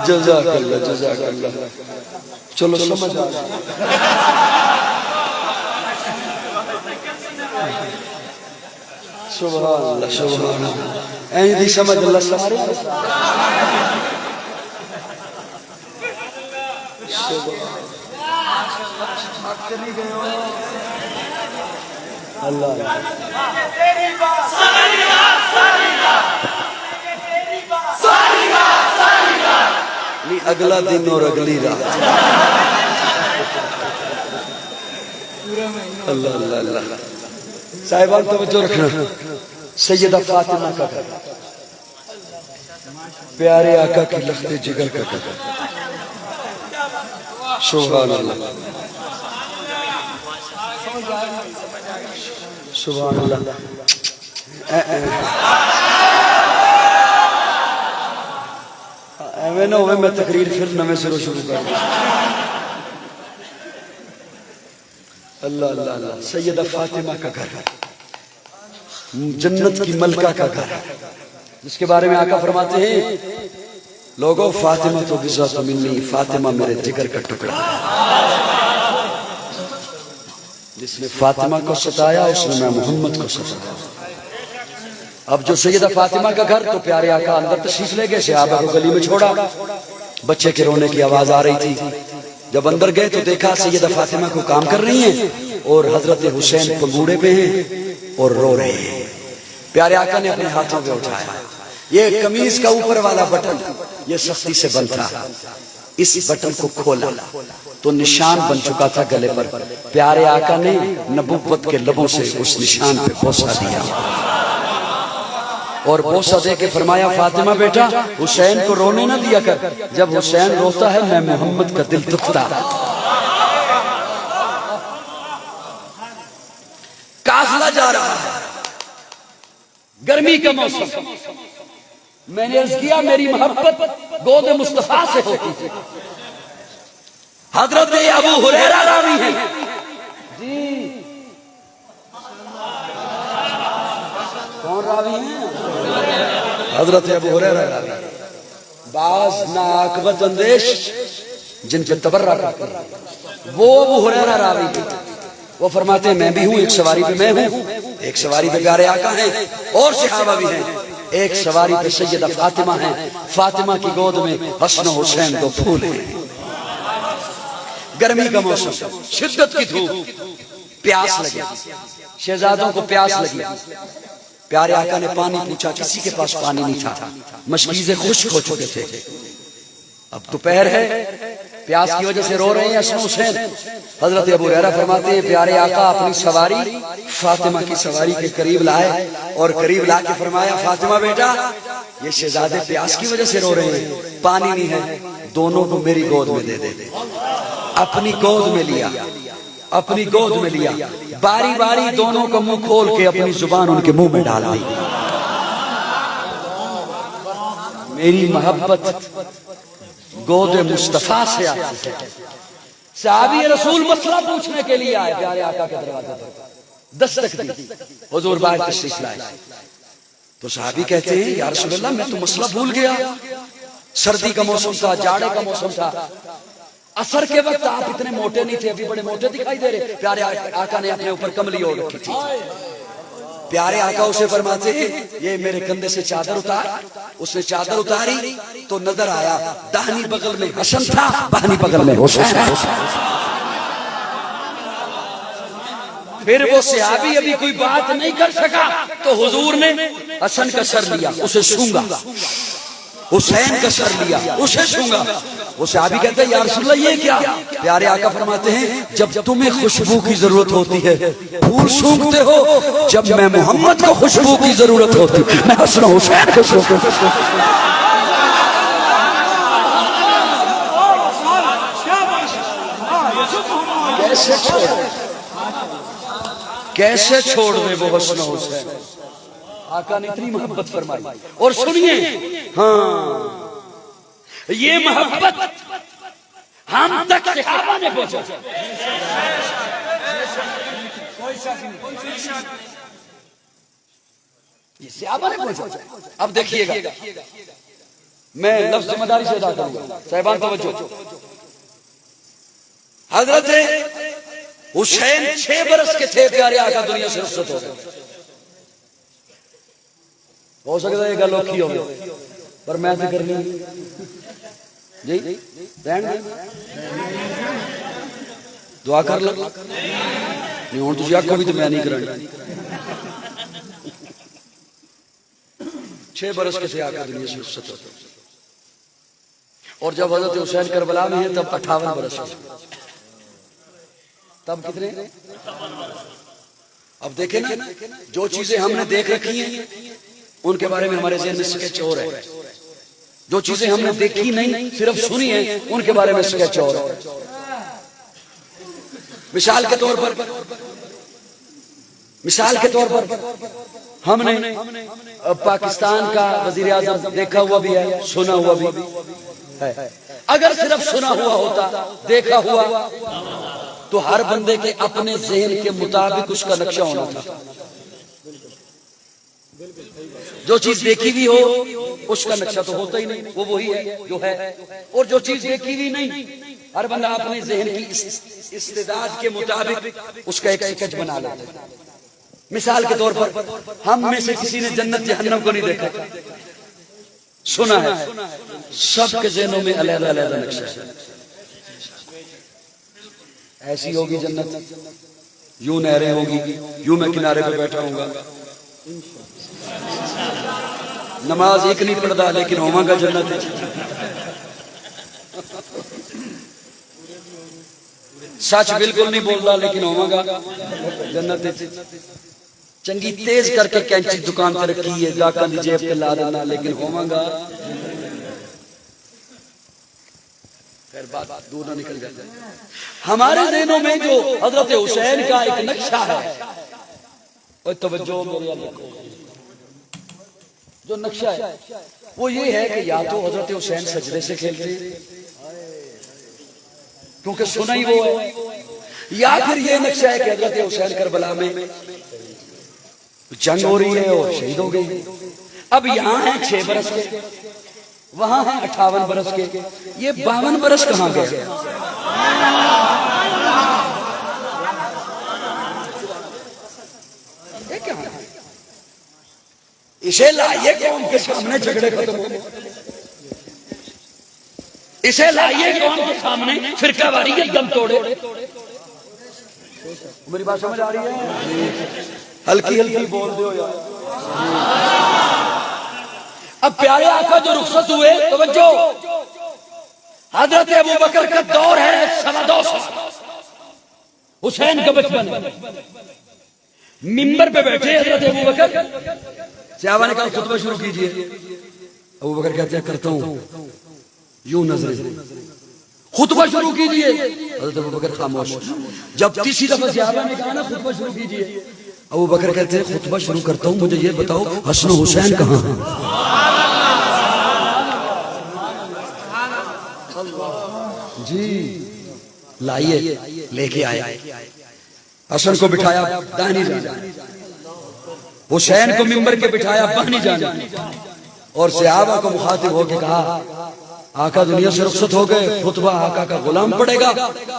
जज़ाकल्लाह, जज़ाकल्लाह। चलो समझ आ गया। सुभान अल्लाह, सुभान अल्लाह। ऐ दी समझ अल्लाह सारे अल्लाह अगला दिन और अगली रात। अल्लाह अल्लाह अल्लाह। साहिबान तवज्जो रखना, सैयदा फातिमा का घर, प्यारे आका की लख्ते जिगर का घर। सुभान अल्लाह, सुभान अल्लाह। एवं ना हो मैं तकरीर फिर नवे सिरों शुरू कर दूं। अल्लाह अल्लाह अल्लाह। सैयदा फातिमा का घर, जन्नत की मलका का घर, जिसके बारे में आका फरमाते हैं, लोगों फातिमा तो बिज़ा तो मिन्नी, फातिमा मेरे जिगर का टुकड़ा। जिसने फातिमा को सताया उसने मैं मोहम्मद को सताया। अब जो सैयदा फातिमा का घर, तो प्यारे आका अंदर तशरीफ ले गए, सहाबा को गली में छोड़ा, बच्चे के रोने की आवाज आ रही थी। जब अंदर गए तो देखा सैयदा फातिमा को काम कर रही हैं और हजरत हुसैन पंगूड़े पे हैं और रो रहे हैं। प्यारे आका ने अपने हाथों पे उठाया, ये कमीज का ऊपर वाला बटन ये सख्ती से बंद था, इस बटन को खोला तो निशान बन चुका था गले पर। प्यारे आका ने नबुव्वत के लबों से उस निशान पे बोसा दिया और बोसा दे के फरमाया, फातिमा बेटा हुसैन को रोने ना दिया कर, जब हुसैन रोता है मैं मोहम्मद का दिल दुखता। काफिला जा रहा है, गर्मी का मौसम, मैंने अर्ज किया मेरी मोहब्बत गोद मुस्तफा से होती थी। हजरत अबू हुरैरा रावी हैं जी, कौन रावी हैं? हजरत अबू हुरैरा रावी, बाज नाकबत अंदेश जिन पे तबर्रा करते हैं, वो अबू हुरैरा रावी थे। वो फरमाते हैं मैं भी हूँ, एक सवारी पे मैं हूँ, एक सवारी पे प्यारे आका हैं और सहाबा भी हैं। एक सवारी पे सैयदा फातिमा है, फातिमा की गोद में हसन हुसैन को फूल है। गर्मी का मौसम, शिद्दत की धूप, प्यास लगी, शहजादों को प्यास लगी। प्यारे आका ने पानी पूछा, किसी के पास पानी नहीं था, मशकीज़ें खुश्क हो चुके थे। अब दोपहर है, प्यास की वजह से रो रहे हैं हसन हुसैन। हजरत अबू हुरैरा फरमाते हैं प्यारे आका अपनी सवारी फातिमा की सवारी के करीब लाए और करीब ला के फरमाया, फातिमा बेटा ये शहजादे प्यास की वजह से रो रहे हैं, पानी नहीं है, दोनों को मेरी गोद में दे दे। अपनी गोद में लिया, अपनी गोद में लिया, बारी बारी दोनों का मुंह खोल के अपनी जुबान उनके मुंह में डाल दी। मेरी मोहब्बत गोद मुस्तफा से आती है। सहाबी रसूल मसला पूछने के लिए आए, प्यारे आका के दरवाजे पर दस्तक दी, हुजूर बाहर तशरीफ लाए। तो सहाबी कहते हैं या रसूल अल्लाह मैं तो मसला भूल गया, सर्दी का मौसम था, जाड़े का मौसम था, असर के वक्त आप इतने मोटे नहीं थे, अभी बड़े मोटे दिखाई दे रहे। प्यारे आका ने अपने ऊपर कमली ओढ़ रखी थी। प्यारे आका उसे फरमाते ये मेरे कंधे से चादर उतार। उसने चादर उतारी तो नजर आया दाहिनी बगल में हसन था, बाहिनी बगल में हुसैन। फिर वो सहाबी अभी कोई बात नहीं कर सका तो हुजूर ने हसन का सर लिया, उसे सूंघा, हुसैन का सर लिया, उसे सूंघा। वो सहाबी कहते हैं या रसूलल्लाह ये क्या? प्यारे आका फरमाते हैं जब तुम्हें खुशबू की जरूरत होती है फूल सूंघते हो, जब मैं मोहम्मद को खुशबू की जरूरत होती मैं हसन हुसैन को सूंघता। कैसे छोड़ दे वो हसन हुसैन? आका ने इतनी मोहब्बत फरमाई। और सुनिए, हाँ ये मोहब्बत हम तक सहाबा ने पहुंचा। ये सहाबा ने पहुंचा। अब देखिएगा, मैं लफ्ज़ जिम्मेदारी से अदा करूंगा, साहिबान तवज्जो। हजरत हुसैन 6 बरस के थे, प्यारे आका दुनिया से रुखसत हो गए। हो सकता है गल औखी हो पर मैं तो करनी जी दुआ कर लो नहीं हूं तुम आखो भी तो मैं नहीं करानी। 6 बरस के थे आका दुनिया से रुखसत हो। और जब हजरत हुसैन करबला में है तब 58 बरस। तब कितने? अब देखे ना, जो चीजें हमने देख रखी हैं उनके बारे में हमारे ज़हन में स्केच और है, जो चीजें हमने देखी नहीं सिर्फ सुनी है उनके बारे में स्केच और है। मिसाल के तौर पर हमने पाकिस्तान का वजीर आजम देखा हुआ भी है, सुना हुआ भी है। अगर सिर्फ सुना हुआ होता, देखा हुआ, तो हर बंदे के अपने ज़हन के मुताबिक उसका नक्शा होना था। जो चीज देखी भी हो उसका नक्शा तो होता ही नहीं, वो वही है जो है। और जो चीज देखी भी नहीं, हर बंदा अपने ज़हन की इस्तेदाद के मुताबिक उसका एक स्केच बना लेता है। मिसाल के तौर पर हम में से किसी ने जन्नत जहन्नम को नहीं देखा, सुना है, सबके ज़हनों में अलग-अलग नक्शा है। ऐसी होगी जन्नत, यूं नहरें होगी, यूं मैं किनारे पे बैठा हूंगा, नमाज एक नहीं पढ़ता लेकिन होवांगा जन्नत। सच बिल्कुल नहीं बोलता लेकिन होवांगा जन्नत। चंगी तेज करके कैंची दुकान पर रखी है, गाका दी जेब पे ला देना लेकिन होवांगा। फिर बात दूर ना निकल जाए। हमारे ज़हनों में जो हजरत हुसैन का एक नक्शा है, और तवज्जो मेरे जो नक्शा है वो ये है कि या तो हजरत हुसैन सजदे से खेलते क्योंकि सुना ही वो है, या फिर ये नक्शा है कि हजरत हुसैन करबला में जंग हो रही है और शहीद हो गई। अब यहाँ है 6 बरस के, वहां है 58 बरस के, ये 52 बरस कहां गए? इसे लाइए कौम के सामने, झगड़े खत्म हो। इसे लाइए कौम के सामने, फिरकावारी के दम तोड़े। मेरी बात समझ आ रही है? हल्की हल्की बोल दो यार। अब प्यारे आका जो रुखसत हुए, तवज्जो, हजरत अबू बकर का दौर है 2.25 साल। हुसैन का बचपन, मिंबर पे बैठे हजरत अबू बकर, सहाबा ने कहा खुतबा शुरू कीजिए। अबू बकर कहते हैं करता हूं, यूं नजरें, खुतबा शुरू कीजिए। हजरत अबू बकर खामोश। जब तीसरी दफा सहाबा ने कहा ना खुतबा शुरू कीजिए, अबू बकर कहते हैं खुतबा शुरू करता हूं, मुझे ये बताओ हसन हुसैन कहां है? जी लाइए, लेके आए, हसन को बिठाया दाहिनी जानिब, हुसैन को मिंबर के बिठाया बानी जानिब, और सहाबा को मुखातिब होकर कहा आका दुनिया से रुखसत हो गए, खुतबा आका का गुलाम पड़ेगा,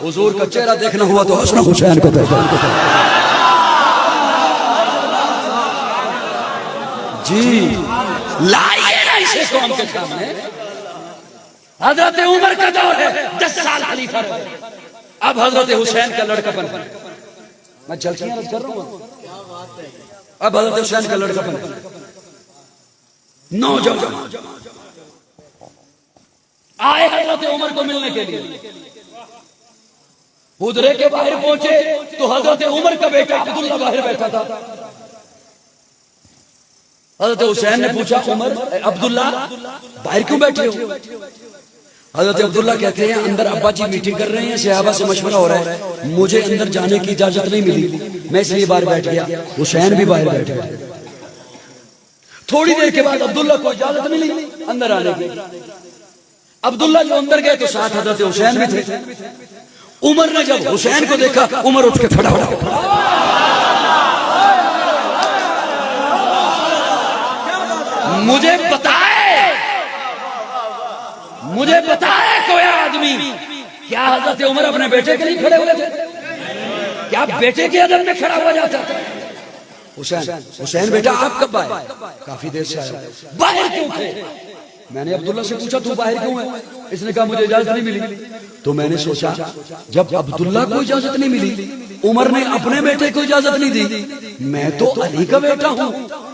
हुजूर का चेहरा देखना हुआ तो हसन हुसैन को पहचान। जी लाइए ना इसे कौम के सामने। हजरत उमर का दौर है, 10 साल खलीफा रहे। अब हजरत हुसैन का लड़कापन, मैं झलकियां अर्ज कर रहा हूं। अब हजरत हुसैन का लड़कापन, नौजवान आए हजरत उमर को मिलने के लिए। हुजरे के बाहर पहुंचे तो हजरत उमर का बेटा अब्दुल्ला बाहर बैठा था। हजरत हुसैन ने पूछा उमर, अब्दुल्ला बाहर क्यों बैठे हो? हजरत अब्दुल्ला कहते हैं अंदर अब्बा जी मीटिंग कर रहे हैं, सहाबा से मशवरा हो रहा है, मुझे अंदर जाने की इजाजत नहीं मिली, मैं इसलिए बाहर बैठ गया। हुसैन भी बाहर बैठ गया। थोड़ी देर के बाद अब्दुल्ला को इजाजत मिली अंदर आने की। अब्दुल्ला जो अंदर गए तो साथ हजरत हुसैन भी थे। उमर ने जब हुसैन को देखा, उमर उठ के फटाफट, मुझे बताए कोई आदमी, क्या हजरत उमर अपने बेटे के लिए खड़े हुए थे? क्या बेटे के अदब में खड़ा हुआ जाता था? हुसैन बेटा आप कब आए? काफी देर से आया। बाहर क्यों थे? मैंने अब्दुल्ला से पूछा तू बाहर क्यों है? इसने कहा मुझे इजाजत नहीं मिली। तो मैंने सोचा जब अब्दुल्ला को इजाजत नहीं मिली, उमर ने अपने बेटे को इजाजत नहीं दी, मैं तो अली का बेटा हूँ,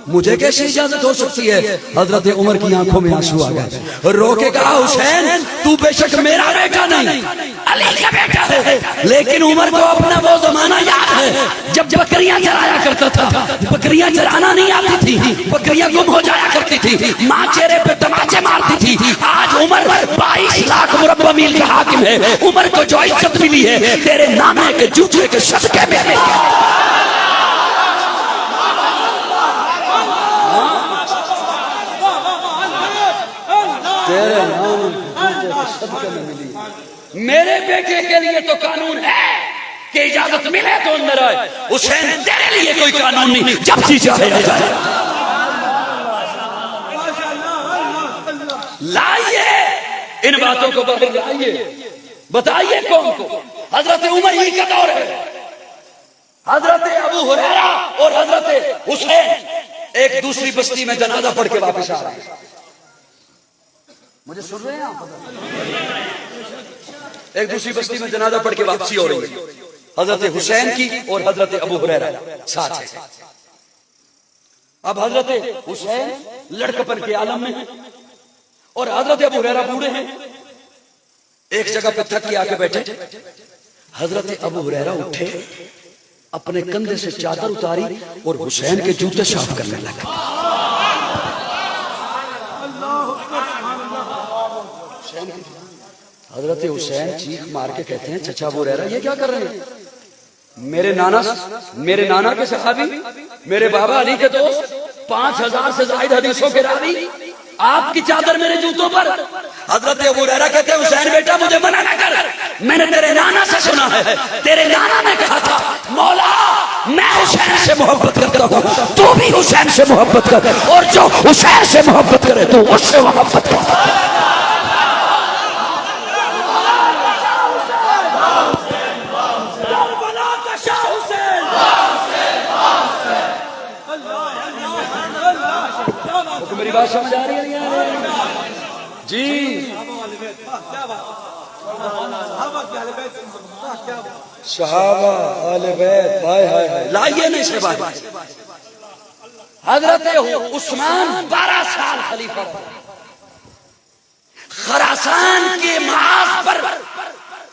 मुझे कैसे इजाजत हो सकती है? हजरत उमर की आंखों में आंसू आ गए, रो के कहा हुसैन तू बेशक मेरा बेटा नहीं अली का बेटा है, लेकिन उमर को अपना वो जमाना याद है जब बकरियां चराया करता था। बकरियां चराना नहीं आती थी, बकरियां गुम हो जाया करती थी, माँ चेहरे पे तमाचे मारती थी। आज उमर 22 लाख मुरब्बा मील का हाकिम है। उमर को जो इज्जत मिली है तेरे नामे के जूते के सदके में तेरे नाम सदके में मिली। मेरे बेटे के लिए तो कानून है कि इजाजत मिले तो अंदर आए। हुसैन तेरे लिए कोई कानून नहीं, जब जी चाहे आ जाए। लाइए इन बातों को बाहर लाइए, बताइए कौन को। हजरत उमर ही का दौर है। हजरत अबू हुरैरा और हजरत हुसैन एक दूसरी बस्ती में जनाजा पढ़ के वापस आ रहे हैं। मुझे सुन रहे हैं आप? एक दूसरी बस्ती में जनाजा पढ़ के वापसी हो रही है। हजरत हुसैन की और हजरत अबू हुरैरा साथ है। अब हजरत हुसैन लड़कपन के आलम में है और हजरत अबू हुरैरा बूढ़े हैं। एक जगह पे थक के आके बैठे। हजरत अबू हुरैरा उठे, अपने कंधे से चादर उतारी और हुसैन के जूते साफ करने लगे। हजरत हुसैन चीख मार के कहते हैं चचा अबू हुरैरा ये क्या कर रहे हैं? मेरे नाना के सहाबी, मेरे बाबा अली के दोस्त, 5000 से ज्यादा हदीसों के रावी, आपकी चादर मेरे जूतों पर। हजरत अबू हुरैरा कहते हैं हुसैन बेटा मुझे मना न कर, मैंने तेरे नाना से सुना है, तेरे नाना ने कहा था मौला मैं हुसैन से मोहब्बत करता हूँ, तू भी हुसैन से मोहब्बत कर, और जो हुसैन से मोहब्बत करे तो उससे मोहब्बत कर। मेरी बात समझ आ रही है नहीं आ रही? जी सहाबा आले बैत, हाय हाय हाय, लाइए नहीं से बात। हजरत उस्मान 12 साल खलीफा रहे। खरासान के महाज पर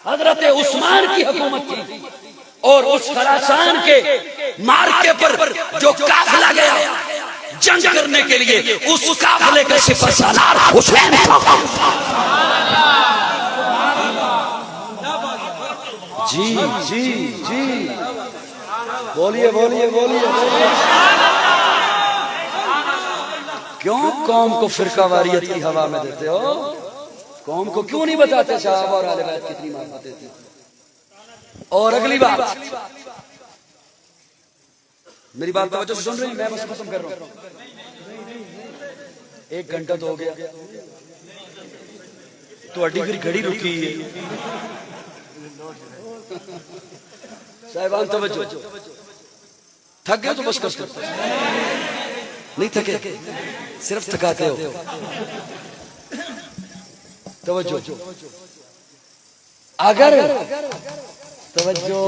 हजरत उस्मान की हुकूमत थी और उस खरासान के मार्के पर जो काफिला गया जंग करने के लिए, उस काफिले का सिपहसालार हुसैन था। जी जी जी बोलिए बोलिए बोलिए। क्यों कौम को फिरका वारियत की हवा में देते हो? कौम को क्यों नहीं बताते साहब और आले बैत कितनी मोहब्बत थी? और अगली बात, मेरी बात तवज्जो से सुन रही हैं? मैं बस खत्म कर रहा हूं। 1 घंटा तो हो गया, तो अड्डी फिर घड़ी रुकी है। साहिबान तवज्जो, थक गए तो बस कर सकते नहीं, थके सिर्फ थकाते हो। तवज्जो, अगर तवज्जो,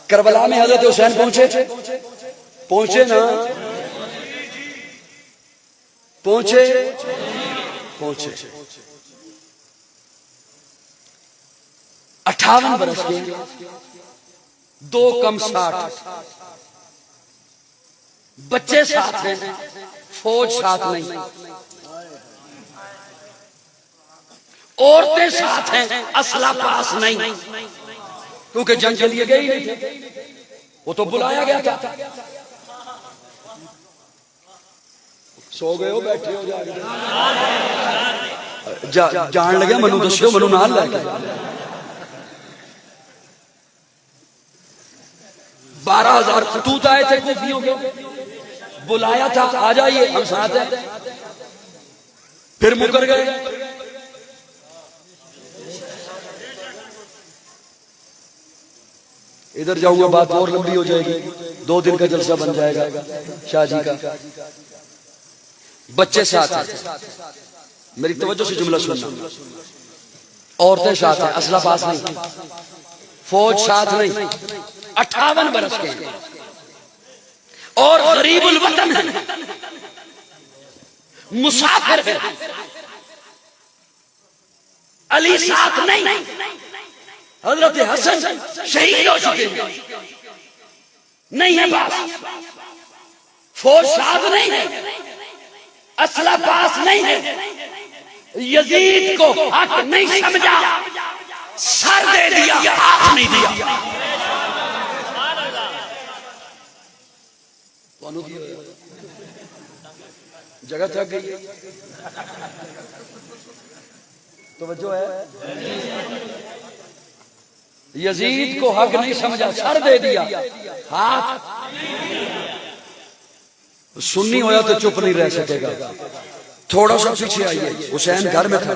करबला में हजरत हुसैन पहुंचे ना? पहुंचे 58 बरस के, 2 कम 60, बच्चे साथ हैं, फौज साथ नहीं, औरतें साथ हैं, असला पास नहीं, क्योंकि जंग के लिए गए ही नहीं थे, वो तो बुलाया गया था। सो गए हो, बैठे हो, जान लगे मनु दस्यो, मनु नाल लैके 12,000 खतूत आए थे कूफियों के, बुलाया था, आ जाइए हम साथ हैं, फिर मुकर गए। इधर जाऊंगा बात और लंबी हो जाएगी, 2 दिन का जलसा बन जाएगा शाहजी का। बच्चे साथ हैं, मेरी तवज्जो से जुमला सुनना, औरतें साथ हैं, असला पास नहीं, फौज साथ नहीं, 58 बरस के हैं और गरीबुल वतन है, मुसाफिर है। अली साथ नहीं, हजरत हसन शहीद हो चुके हैं, नहीं है पास, फौज साथ नहीं है, असला पास नहीं है, यजीद को हक नहीं समझा, सर दे दिया, हाथ नहीं दिया। जगह थक गई, तवज्जो है? यजीद को हक नहीं समझा, सर दे दिया, हाथ। सुन्नी होया तो चुप नहीं रह सकेगा, थोड़ा सा पीछे आइए। हुसैन घर में था,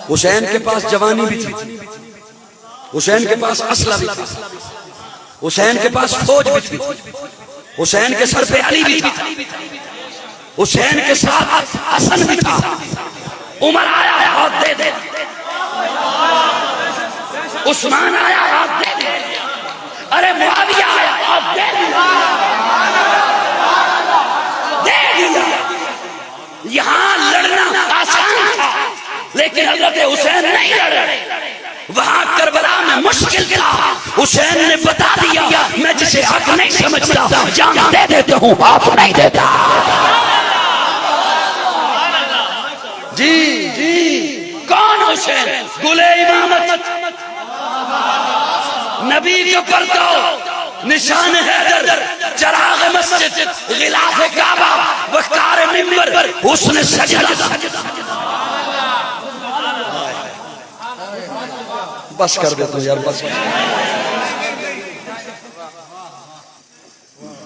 हुसैन के पास जवानी भी थी, हुसैन के पास असला भी था, हुसैन के पास फौज भी थी, हुसैन के सर पे अली भी था, हुसैन के साथ हसन भी था। उमर आया, हाथ दे दे, उस्मान आया, हाथ दे दे, अरे मुआविया आया, हाथ दे दिया, दे दिया। यहां लड़ना आसान था, लेकिन हजरत हुसैन नहीं लड़े। वहां करबला में मुश्किल था, हुसैन ने बता दिया, मैं जिसे हक नहीं समझता जान दे देता हूं, हाथ नहीं देता। जी जी, कौन हुसैन? गुले इमामत, नबी के पर्दो, निशान हैदर, चराग मस्जिद, गिलाफ काबा, वक़ार मिंबर, हुस्न सजदा। बस कर दे तू यार, बस।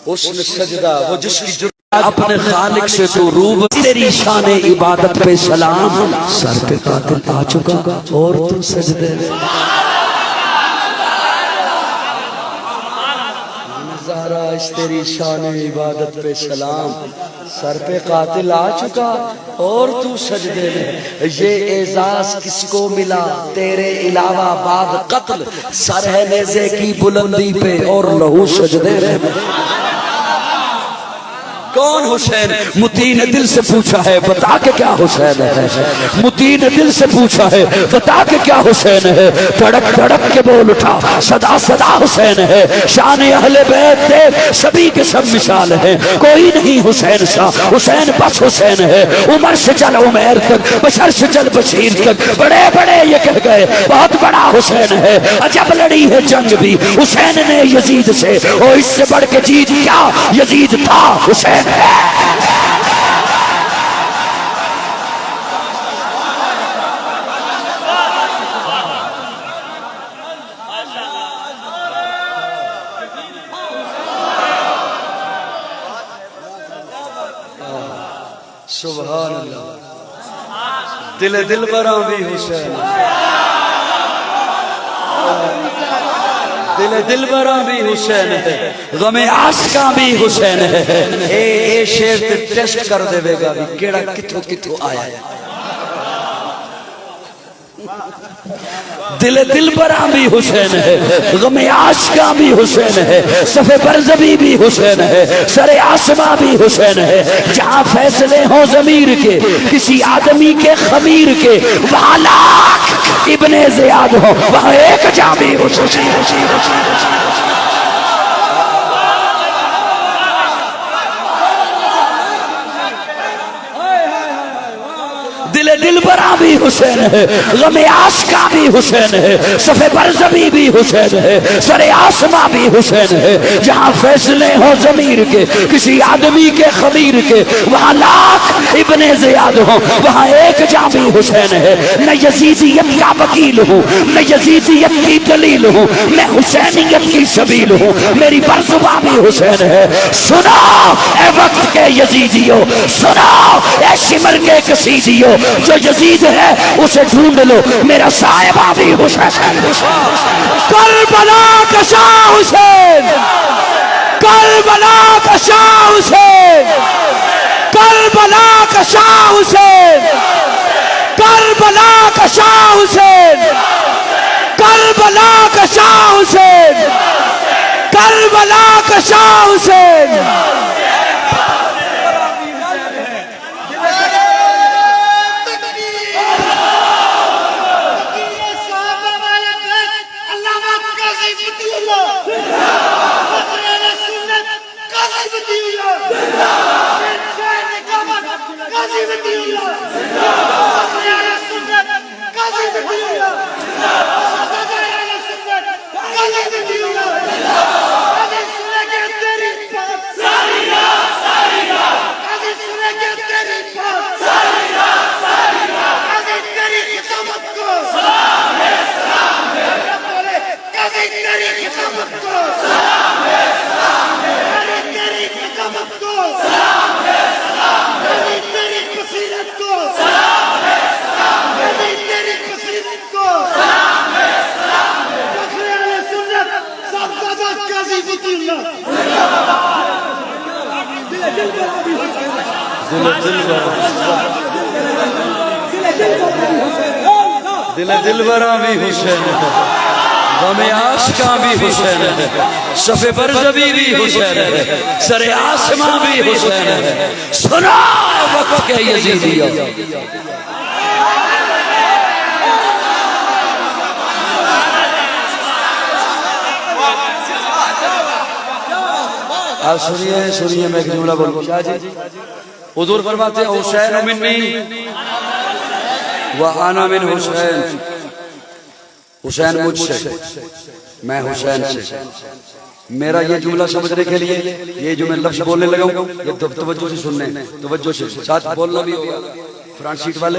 हुस्न सजदा, वो जिसकी अपने खालिक से तो रूब, तेरी शान इबादत पे सलाम, सर पे कातिल आ चुका और तू सजदे में। इस तेरी शान इबादत पे सलाम। सर पे कातिल आ चुका और तू सजदे में। ये एजाज किसको मिला तेरे अलावा बाद कत्ल। सर है नेज़े की बुलंदी पे और लहू सजदे में। कौन हुसैन? मुती ने दिल से पूछा है बता के क्या हुसैन है। मुती ने दिल से पूछा है बता के क्या हुसैन है। धड़क धड़क के बोल उठा सदा सदा हुसैन है। शान अहले बैत देख सभी के सब मिसाल है। कोई नहीं हुसैन सा, हुसैन बस हुसैन है। उमर से चल उमैर तक, बशर से चल बशीर तक। बड़े बड़े ये कह गए बहुत बड़ा हुसैन है। अजब लड़ी है जंग भी हुसैन ने यजीद से। और इससे बढ़ के जीत क्या यजीद था हुसैन। सुभान अल्लाह। दिल बरा भी हुसैन, दिल बरा भी हुसैन है। गमे आशिका भी हुसैन है। ए शेर ते टेस्ट कर देवेगा भी केड़ा किथों किथों आया है। दिल बरा भी हुसैन है। गमे आशिका भी हुसैन है। सफे बरज़बी भी हुसैन है। सरे आसमा भी हुसैन है। जहाँ फैसले हो ज़मीर के किसी आदमी के खमीर के, वहाँ लाख इब्ने ज़ियाद हो वहाँ एक जामी हुसैन। दिल बरा भी हुसैन है। गमे आशिका भी हुसैन है। सफे बरज़बी भी हुसैन है। सरे आसमा भी हुसैन है। जहाँ फैसले हो ज़मीर के किसी आदमी के खमीर के, वहाँ लाख इब्ने ज़ियाद हो वहाँ एक जामी हुसैन है। मैं यजीदियत का वकील हूँ, मैं यजीदियत की दलील हूँ, मैं हुसैनियत की सबील हूँ। मेरी बरज़ुबा भी हुसैन है। सुनो ए वक्त के यजीदियो, सुनो ए शिमर के कसीदियो, जो यजीद है उसे ढूंढ लो, मेरा साहिबा भी हुसैन। करबला का शाह हुसैन, करबला का शाह हुसैन, करबला का शाह हुसैन, करबला का शाह हुसैन, करबला का शाह हुसैन, करबला का शाह हुसैन। दिल बरा भी हुसैन है। गमे आशिका भी हुसैन है। सफे बरज़बी भी हुसैन है। सरे आसमा भी हुसैन है। सुना वक्त के यजीदियो। आप सुनिए सुनिए, मैं एक जुमला बोलूं। शाह जी हुजूर फरमाते हैं हुसैन मिन्नी व आना मिन हुसैन। हुसैन मुझसे, मैं हुसैन से। मेरा ये जुमला समझने के लिए ये जो मैं लफ्ज बोलने लगा हूँ, ये तवज्जो से सुनने, तवज्जो से साथ बोलना भी होगा। फ्रंट सीट वाले,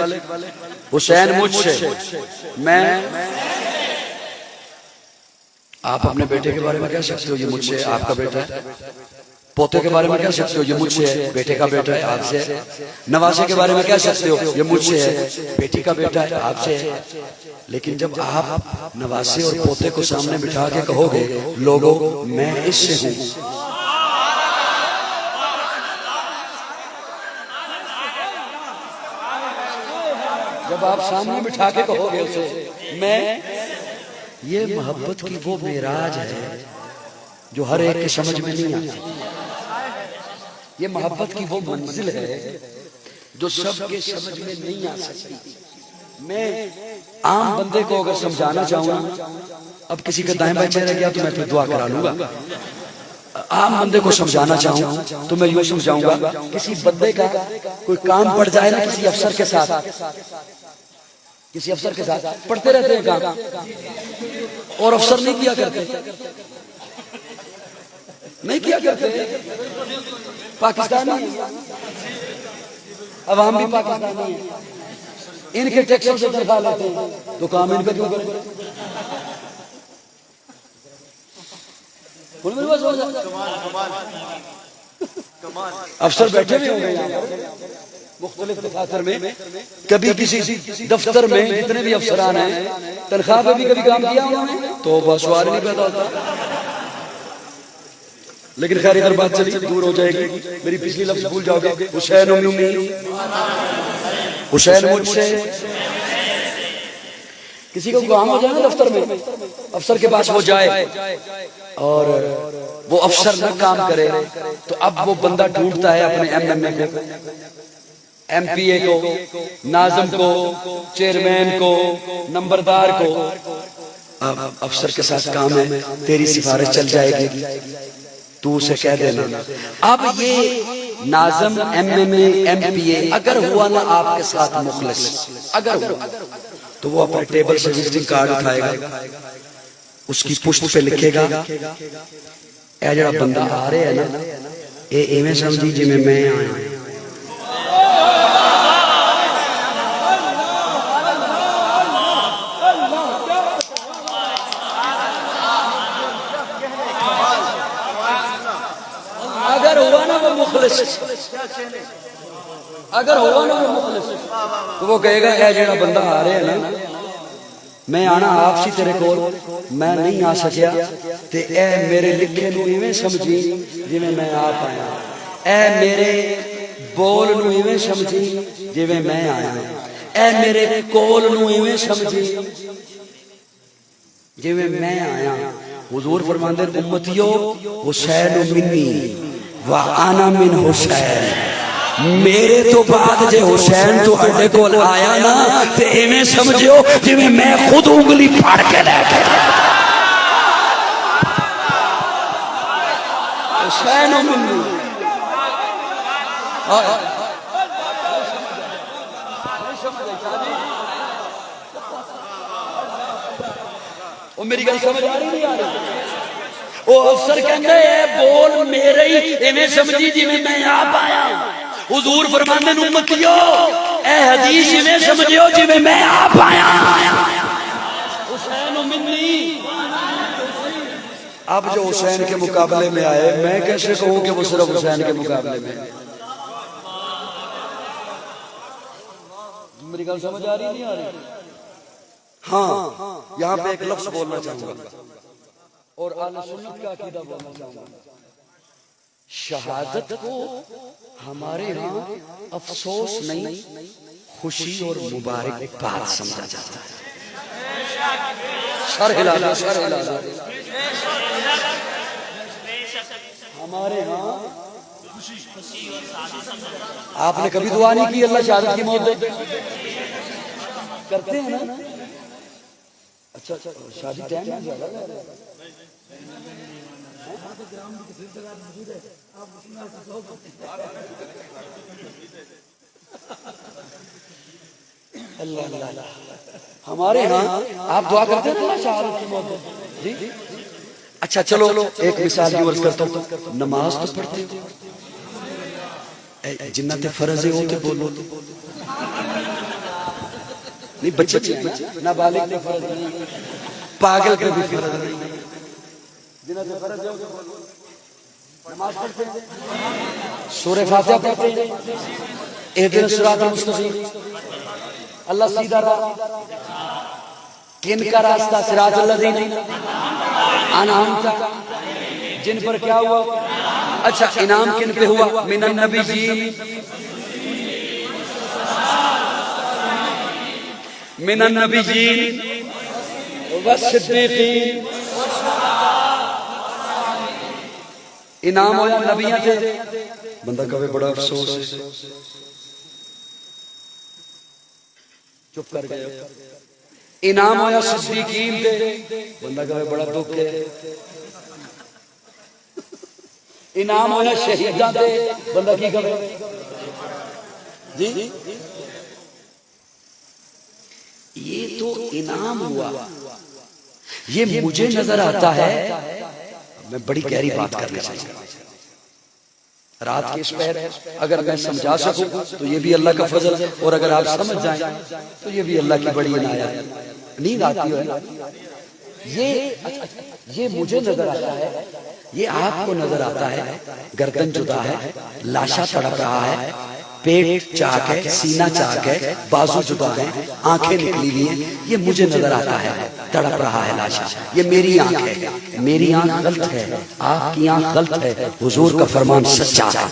हुसैन मुझसे, मैं। आप अपने बेटे के बारे में कह सकते हो ये मुझसे आपका बेटा है। पोते के बारे में कह सकते हो ये मुझसे है, बेटे का बेटा है आपसे। नवासे के बारे में कह सकते हो ये मुझसे है, बेटी का बेटा है आपसे है। लेकिन जब आप नवासे और पोते को सामने बिठा के कहोगे लोगों मैं इससे हूं, जब आप सामने बिठा के कहोगे उसे मैं, ये मोहब्बत की वो मेराज है जो हर एक के समझ में नहीं आती। ये मोहब्बत की वो मंजिल है जो सबके समझ में नहीं आ सकती। मैं आम बंदे को अगर समझाना चाहूँ, अब किसी का दाएं बाएं चेहरा गया तो मैं फिर दुआ करा लूंगा। आम बंदे को समझाना चाहूँ तो मैं यूं समझाऊंगा, किसी बंदे का कोई काम पड़ जाए ना किसी अफसर के साथ, किसी अफसर के साथ पढ़ते रहते हैं काम, और अफसर नहीं किया करते, नहीं किया करते। पाकिस्तानी अवाम भी पाकिस्तानी है, इनके टैक्सों से तनख्वाह लेते हैं तो काम इनका क्यों करें? अफसर बैठे हुए होंगे यहाँ मुख्तलिफ दफ्तर में, कभी किसी दफ्तर में जितने भी अफसरान हैं तनख्वाह पे भी कभी काम किया उन्होंने तो बस सवाल नहीं पैदा होता। लेकिन खैर इधर बात चली दूर हो जाएगी, मेरी पिछली लफ्ज भूल जाओगे। हुसैन उम्मी, हुसैन मुझसे। किसी को काम हो जाए ना दफ्तर में, अफसर के पास वो जाए और वो अफसर न काम करे तो अब वो बंदा ढूंढता है अपने एमएमए को, एमपीए को, नाज़िम को, चेयरमैन को, नंबरदार को। अब अफसर के साथ काम है, तेरी सिफारिश चल जाएगी, तू उसे कह देना। अब ये नाज़िम, एमएमए, एमपीए अगर हुआ ना आपके साथ मुखलिस, अगर हुआ तो वो अपने टेबल से विजिटिंग कार्ड उठाएगा, उसकी पुष्ट पे लिखेगा ए जरा बंदा आ रहे है ना ये इवें समझी जिवें मैं आया। अगर हुआ ना वो मुखलिस, अगर हुआ ना वो मुखलिस तो वो कहेगा ए जरा बंदा आ रहे है ना मैं आना आपसी तेरे कोल, मैं नहीं आ सकिया ते ए मेरे लिखे नूं इवें समझी जिवें मैं आप आया, ए मेरे बोल नूं इवें समझी जिवें मैं आया, ए मेरे कोल नूं इवें समझी जिवें मैं आया। हुजूर फरमांदे उम्मतियो हुसैन मिन्नी व आना मिन हुसैन, मेरे तो बाद जे हुसैन तो अड्डे को आया ना ते इवें समझियो जिवें मैं खुद उंगली फाड़ के लेके हुसैन मिन्नी। ओ मेरी गल समझ आ रही नहीं आ रही? ओ अफसर कहंदे बोल मेरे ही इवें समझी जिवें मैं आप आया। हुजूर फरमांदे ने उम्मतियो ए हदीस इवें समझियो जिवें मैं आप आया। हुसैन मिन्नी। अब जो हुसैन के मुकाबले में आए, मैं कैसे कहूं कि वो सिर्फ हुसैन के मुकाबले में? मेरी गल समझ आ रही नहीं आ रही? हाँ, यहाँ पे एक लफ्ज बोलना चाहूंगा और आले सुन्नत का अकीदा बोलना चाहूंगा। शहादत को हमारे यहाँ अफसोस नहीं, खुशी और मुबारकबाद समझा जाता है। सर हिला दो, सर हिला दो। हमारे यहाँ आपने कभी दुआ नहीं की अल्लाह शहादत की मौत दे? करते हैं ना? अच्छा, शादी टाइम में ज्यादा अल्लाह अल्लाह। हमारे यहाँ आप दुआ करते हैं ना शहादत की मौत जी? अच्छा चलो एक मिसाल की वर्ज करता हूँ। नमाज तो पढ़ते हो, जिन्ना ते फर्ज है वो तो बोलो नहीं, बच्चे नाबालिग पे फर्ज नहीं, पागल पे भी फर्ज नहीं, जिन्ना ते फर्ज है वो तो बोलो। नमाज पढ़ते हैं, सूरह फातिहा पढ़ते हैं, इहदिना सिरातल मुस्तकीम, अल्लाह सीधा राह, किन का रास्ता? सिरातल लज़ीना अनअमता, जिन पर क्या हुआ? अच्छा, इनाम किन पे हुआ? मिनन नबी जी मिनन नबिय्यीन व सिद्दीकीन। इनाम होया नबियां ते बंदा कहे बड़ा अफसोस है, चुप कर गए। इनाम होया सिद्दीकीन ते बंदा कहे बड़ा दुख है। इनाम होया शहीदां ते बंदा की कहे जी। ये तो इनाम हुआ, ये मुझे नजर आता है। मैं बड़ी गहरी बात करना चाहिए रात के इस पहर, अगर मैं समझा सकूं तो ये भी अल्लाह का फजल है, और अगर आप समझ जाएं तो ये भी अल्लाह की बड़ी इनायत। नींद आती है ना, ये मुझे नजर आता है, ये आपको नजर आता है। गर्दन जुदा है, लाशा तड़प रहा है, पेट चाक है, सीना चाक है, बाजू जुदा है, आंखें निकली हुई हैं, ये मुझे नजर आता है। तड़प रहा है लाशा, ये मेरी आंख है। मेरी आंख गलत है, आपकी आंख गलत है, हुजूर का फरमान सच्चा है।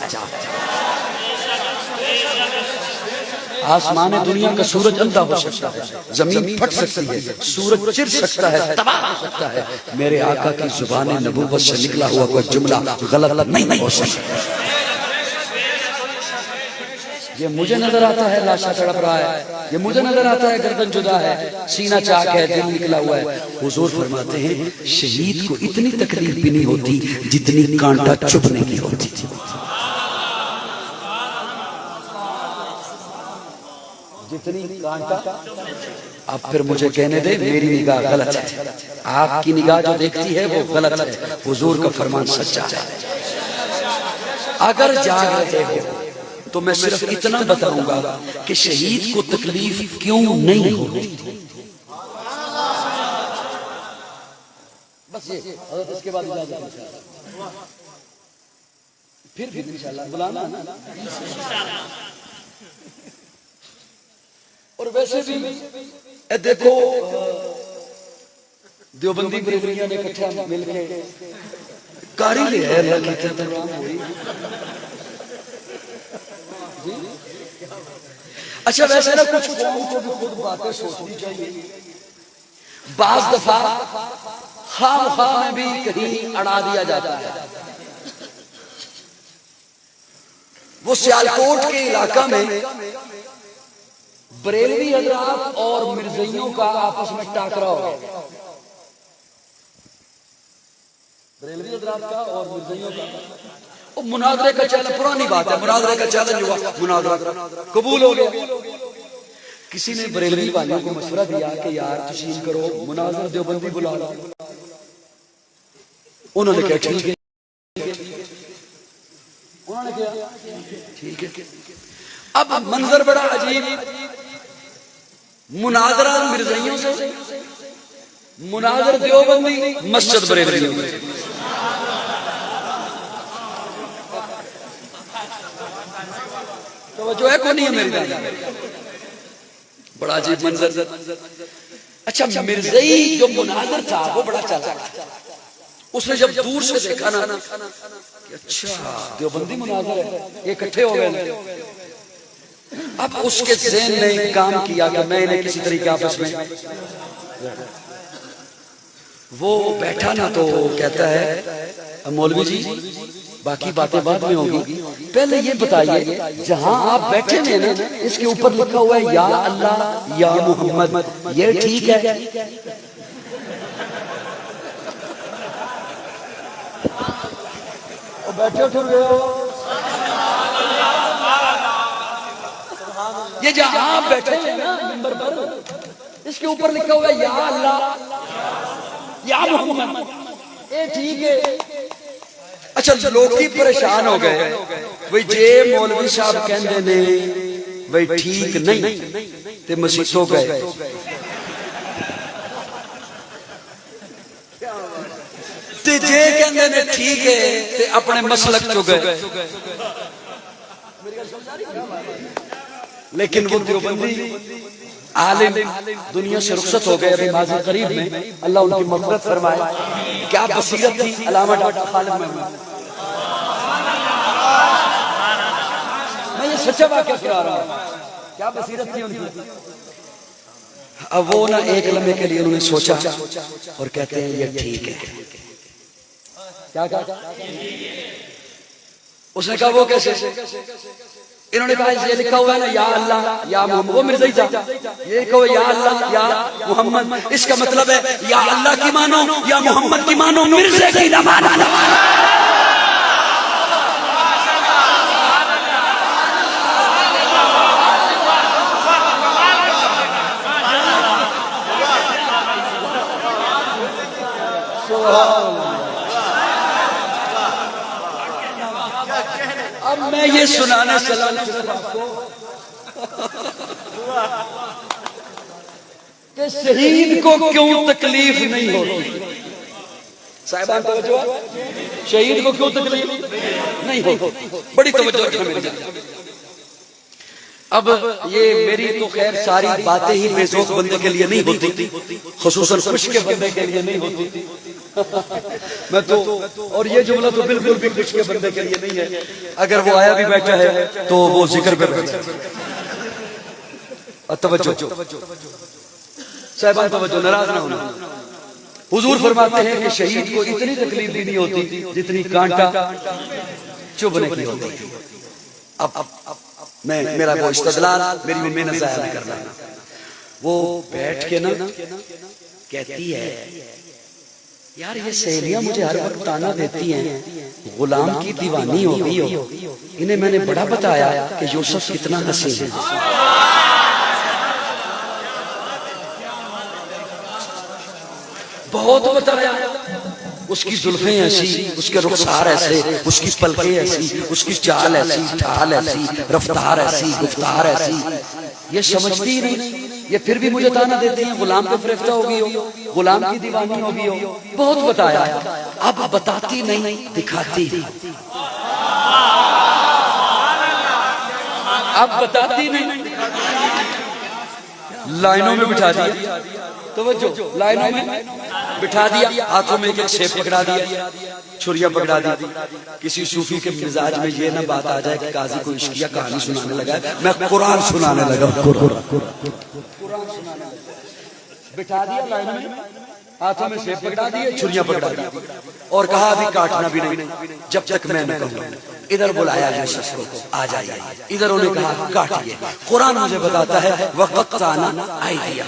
आसमान दुनिया का सूरज अंधा हो सकता है, जमीन फट सकती है, सूरज चिर सकता है, तबाह हो सकता है, मेरे आका की जुबान नबूवत से निकला हुआ कोई जुमला गलत नहीं हो सकता। ये मुझे नजर आता है, लाशा तड़प रहा है, ये मुझे नजर आता है, गर्दन जुदा है, सीना चाक है, दिल निकला हुआ है। हुजूर फरमाते हैं शहीद को इतनी तकलीफ भी नहीं होती जितनी कांटा चुभने की होती थी। जितनी कांटा। अब फिर मुझे कहने दे मेरी निगाह गलत है, आपकी निगाह जो देखती है वो गलत है। हुजूर का फरमान सच्चा है। अगर जाग रहे हो तो मैं सिर्फ इतना बताऊंगा कि शहीद को तकलीफ क्यों नहीं होती। बस ये इसके बाद फिर इंशाल्लाह बुलाना ना। और वैसे भी देखो देवबंदी बरेलियां ने इकट्ठा मिलकर कारी ले है अल्लाह की प्रोग्राम हुई। अच्छा वैसे ना कुछ कौम को भी खुद बातें सोचनी चाहिए। बाज दफा खामखा में भी कहीं अड़ा दिया जाता है। वो सियालकोट के इलाका में बरेलवी हजरात और मिर्जइयों का आपस में टाकरा हो गया। बरेलवी हजरात का और मिर्जइयों का मुनाजरे का चैलेंज, पुरानी बात है, मुनाजरे का चैलेंज हुआ, मुनाजरा कबूल हो गया। किसी ने बरेलवी वालियों को मशवरा दिया कि यार तस्लीम करो, मुनाजरा देवबंदी बुला लो। उन्होंने कहा ठीक है, उन्होंने कहा ठीक है। अब मंजर बड़ा अजीब, मुनाजरा मिर्जइयों से, मुनाजर देवबंदी, मस्जिद बरेलवियों में। तो जो है कौन नहीं है मेरी दादी, बड़ा अजीब मंजर। अच्छा मिर्जई जो मुनाजर था वो बड़ा चला, उसने जब दूर से देखा ना कि अच्छा देवबंदी मुनाजर है, ये इकट्ठे हो गए। अब उसके ज़हन ने काम किया कि मैं इन्हें किसी तरीके आपस में, वो बैठा ना तो कहता है मौलवी जी बाकी बातें बाद में होगी, पहले ये बताइए जहां आप बैठे हैं ना इसके ऊपर लिखा हुआ है या अल्लाह या मोहम्मद, ये ठीक है? बैठे उठ गए हो, ये जहां आप बैठे हैं ना नंबर पर, इसके ऊपर लिखा हुआ है या अल्लाह या मोहम्मद, ये ठीक है। अच्छा लोग ही परेशान हो गए भाई जे मौलवी साहब कहते ने भाई ठीक नहीं ते मसीतों गए, ते जे कहते ने ठीक है ते अपने मसलक चो गए। लेकिन वो देवबंदी आलिम दुनिया से रुखसत हो गए अभी माज़ी करीब में, अल्लाह उनकी मग़फ़िरत फरमाए। क्या बसीरत थी अल्लामा डॉक्टर खालिद महमूद। मैं ये सच्चा वाक़या सुना रहा हूँ, क्या बसीरत थी उनकी। अब वो ना एक लम्हे के लिए उन्होंने सोचा और कहते हैं ये ठीक है। क्या कहा? उसने कहा वो कैसे? इन्होंने कहा ये लिखा हुआ है ना या अल्लाह या मोहम्मद, वो मिर्जा ही था, ये कहो या अल्लाह या मोहम्मद, इसका मतलब है या अल्लाह की मानो या मोहम्मद की मानो, मिर्जे की ना मानो। अब मैं ये सुनाने चला आपको कि शहीद को क्यों तकलीफ नहीं होती। साहिबान तवज्जो, शहीद को क्यों तकलीफ नहीं होती? बड़ी तवज्जो रखना मेरी जान। अब ये मेरी तो खैर सारी बातें ही बेज़ौक बंदे के लिए नहीं होती, खुसूसन खुश के बंदे के लिए नहीं होती। मैं तो, और ये जुमला तो बिल्कुल भी खुश के बंदे के लिए नहीं है। अगर वो आया भी बैठा है तो वो जिक्र पे बैठा है। तवज्जो साहिबान, तवज्जो, नाराज ना होना। हुजूर फरमाते हैं कि शहीद को इतनी तकलीफ भी नहीं होती जितनी कांटा चुभने की होती है। अब मैं मेरा वो इस्तदलाल, मेरी मेहनत जाया नहीं करना। वो बैठ के ना कहती है यार ये सहेलियां मुझे हर वक्त ताना देती हैं, गुलाम की दीवानी हो गई हो, इन्हें मैंने बड़ा बताया कि यूसुफ कितना हसीन है। बहुत बताया, उसकी जुल्फें ऐसी, उसके रुखसार ऐसे, उसकी पलकें ऐसी, उसकी चाल ऐसी, ढाल ऐसी, रफ्तार ऐसी, गुफ्तार ऐसी। ये समझती नहीं, ये फिर भी मुझे ताना देती हैं गुलाम पे फरिश्ता हो गई हो, गुलाम की दीवानी हो गई हो। बहुत बताया, अब बताती नहीं, दिखाती। अब बताती नहीं, लाइनों में बिठा दिया। तवज्जो, लाइनों में बिठा दिया, हाथों में एक शेप पकड़ा दिया, छुरिया पकड़ा दी। किसी सूफी के मिजाज में ये ना बात आ जाए कि काजी को इश्किया कहानी सुनाने लगा, मैं कुरान सुनाने लगा। कुरान सुनाने बिठा दिया, लाइन में हाथों में शेप पकड़ा दिए, छुरियां पकड़ा दी और कहा अभी काटना भी नहीं जब तक मैं न कहूं। इधर बुलाया यूसुफ को, आ जाइए। इधर उन्होंने कहा काटिए। कुरान मुझे बताता है वक़त्ताना आइदिया,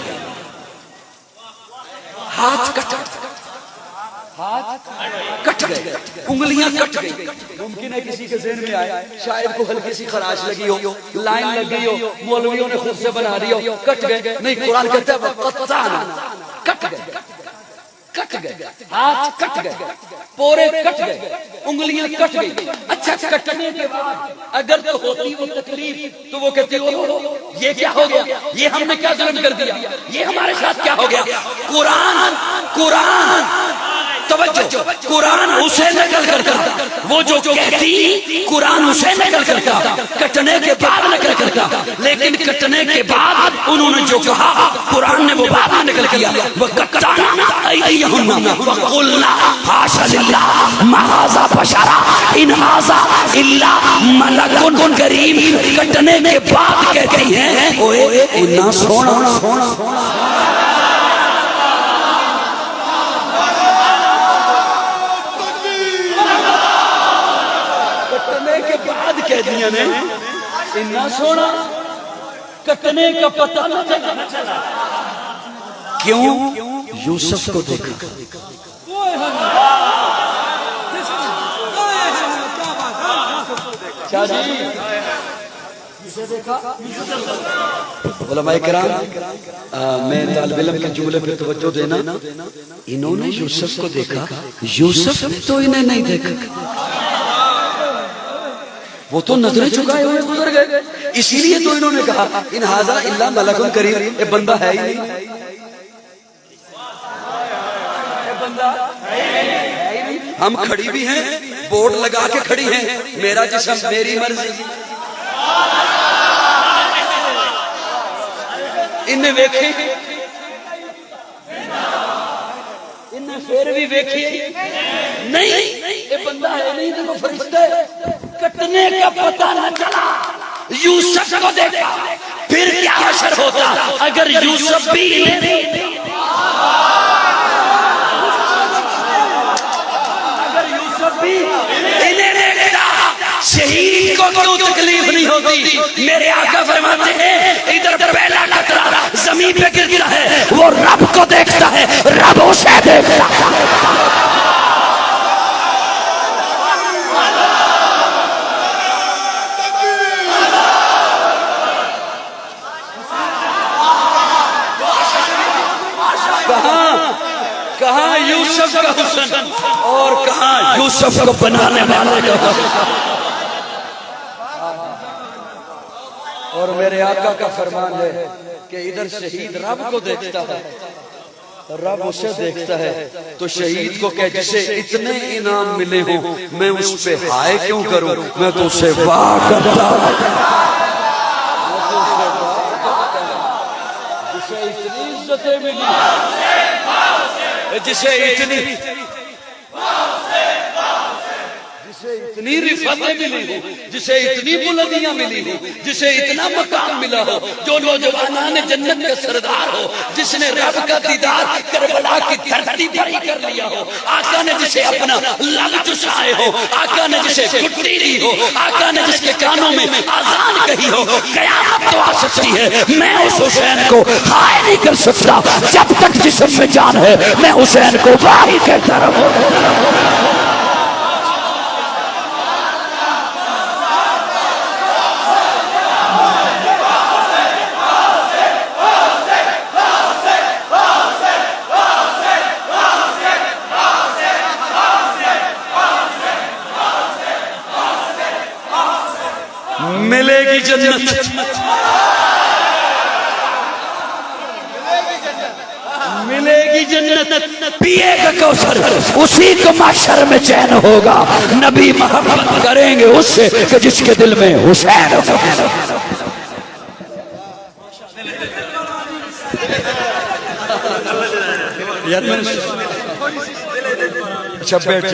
हाथ कट गए, उंगलियां कट गई। मुमकिन है किसी के ज़हन में आए शायद को हल्की सी खराश लगी हो, लाइन लग गई हो, मौलवियों ने खुद से बना रही हो, कट गए। नहीं, कुरान कहता है वक़त्ताना, कट गए, हाथ कट गए, पोरे कट गए, उंगलियां कट गई। अच्छा, कटने के बाद अगर तो होती वो तकलीफ तो वो कहती हो ये क्या हो गया, ये हमने क्या जुल्म कर दिया, ये हमारे साथ क्या हो गया। कुरान तवज्जो, कुरान उसे नकल करता, वो जो कहती कुरान उसे नकल करता, कटने के बाद नकल करता। लेकिन कटने के बाद उन्होंने जो कहा कुरान ने वो बाद में नकल किया। वो कट्टाना अय्युहुन्ना वक़ुलना हाशा लिल्लाह मा हाज़ा बशरा इन हाज़ा इल्ला मलकुन करीम। कटने के बाद कहती हैं ओए इतना सोना। कह दिया ने इतना सोना, कटने का पता न चला। क्यों? यूसुफ को देखा। उलमाए किराम, मैं तालिब इल्म के जुमले पे तवज्जो देना। इन्होंने यूसुफ को देखा, यूसुफ ने तो इन्हें नहीं देखा। वो तो नजरें झुकाए हुए गुजर गए। इसीलिए तो इन्होंने कहा इन हाज़ा इल्ला मलकुन करीम, ये बंदा है ही नहीं, ये बंदा है ही नहीं। हम खड़ी भी हैं, बोर्ड लगा के खड़ी हैं, मेरा जिस्म मेरी मर्जी। इन्हें वेखे, इन्हें फिर भी वेखे नहीं, ये बंदा है नहीं, तो फरिश्ता है। कटने का पता न चला, यूसुफ को देखा, फिर क्या हशर होता अगर यूसुफ भी इन्हें देखता। शहीद को क्यों तकलीफ नहीं होती? मेरे आका फरमाते हैं इधर पहला कतरा जमीन पे गिरता है वो रब को देखता है, रब उसे देखता है। कहाँ यूसुफ का हुस्न और कहाँ यूसुफ को बनाने वाले का। और मेरे आका का फरमान है कि इधर शहीद रब को देखता है, रब उसे देखता है। तो शहीद को कह जिसे इतने इनाम मिले हो मैं उस पे हाय क्यों करूं, मैं तो उसे वाह करता। जिसे इतनी इज्जतें मिली, जिसे इतनी रिफतें मिली, जिसे इतनी बुलंदियां मिली हो, जिसे इतना मकाम मिला हो, जो नौजवान जन्नत के सरदार हो, जिसने रब का दीदार करबला की धरती पर ही कर लिया हो, आका ने जिसे अपना लग चुसाए हो, आका ने जिसे छुट्टी दी हो, आका ने जिसके कानों में आजान कही हो, कयामत तो आ सकती है मैं उस हुसैन को हाय नहीं कर सकता जब तक जिस्म में जान है, मैं हुसैन को वाह ही कहता रहूं। मिलेगी जन्नत, मिलेगी जन्नत, पिएगा कौसर, उसी को माशर में चैन होगा। नबी मोहब्बत करेंगे उससे कि जिसके दिल में हुसैन हो। अच्छा बैठ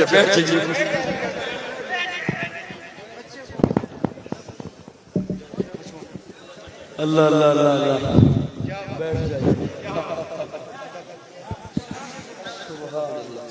अल्लाह अल्लाह अल्लाह बैठ जाइए। सुभान अल्लाह।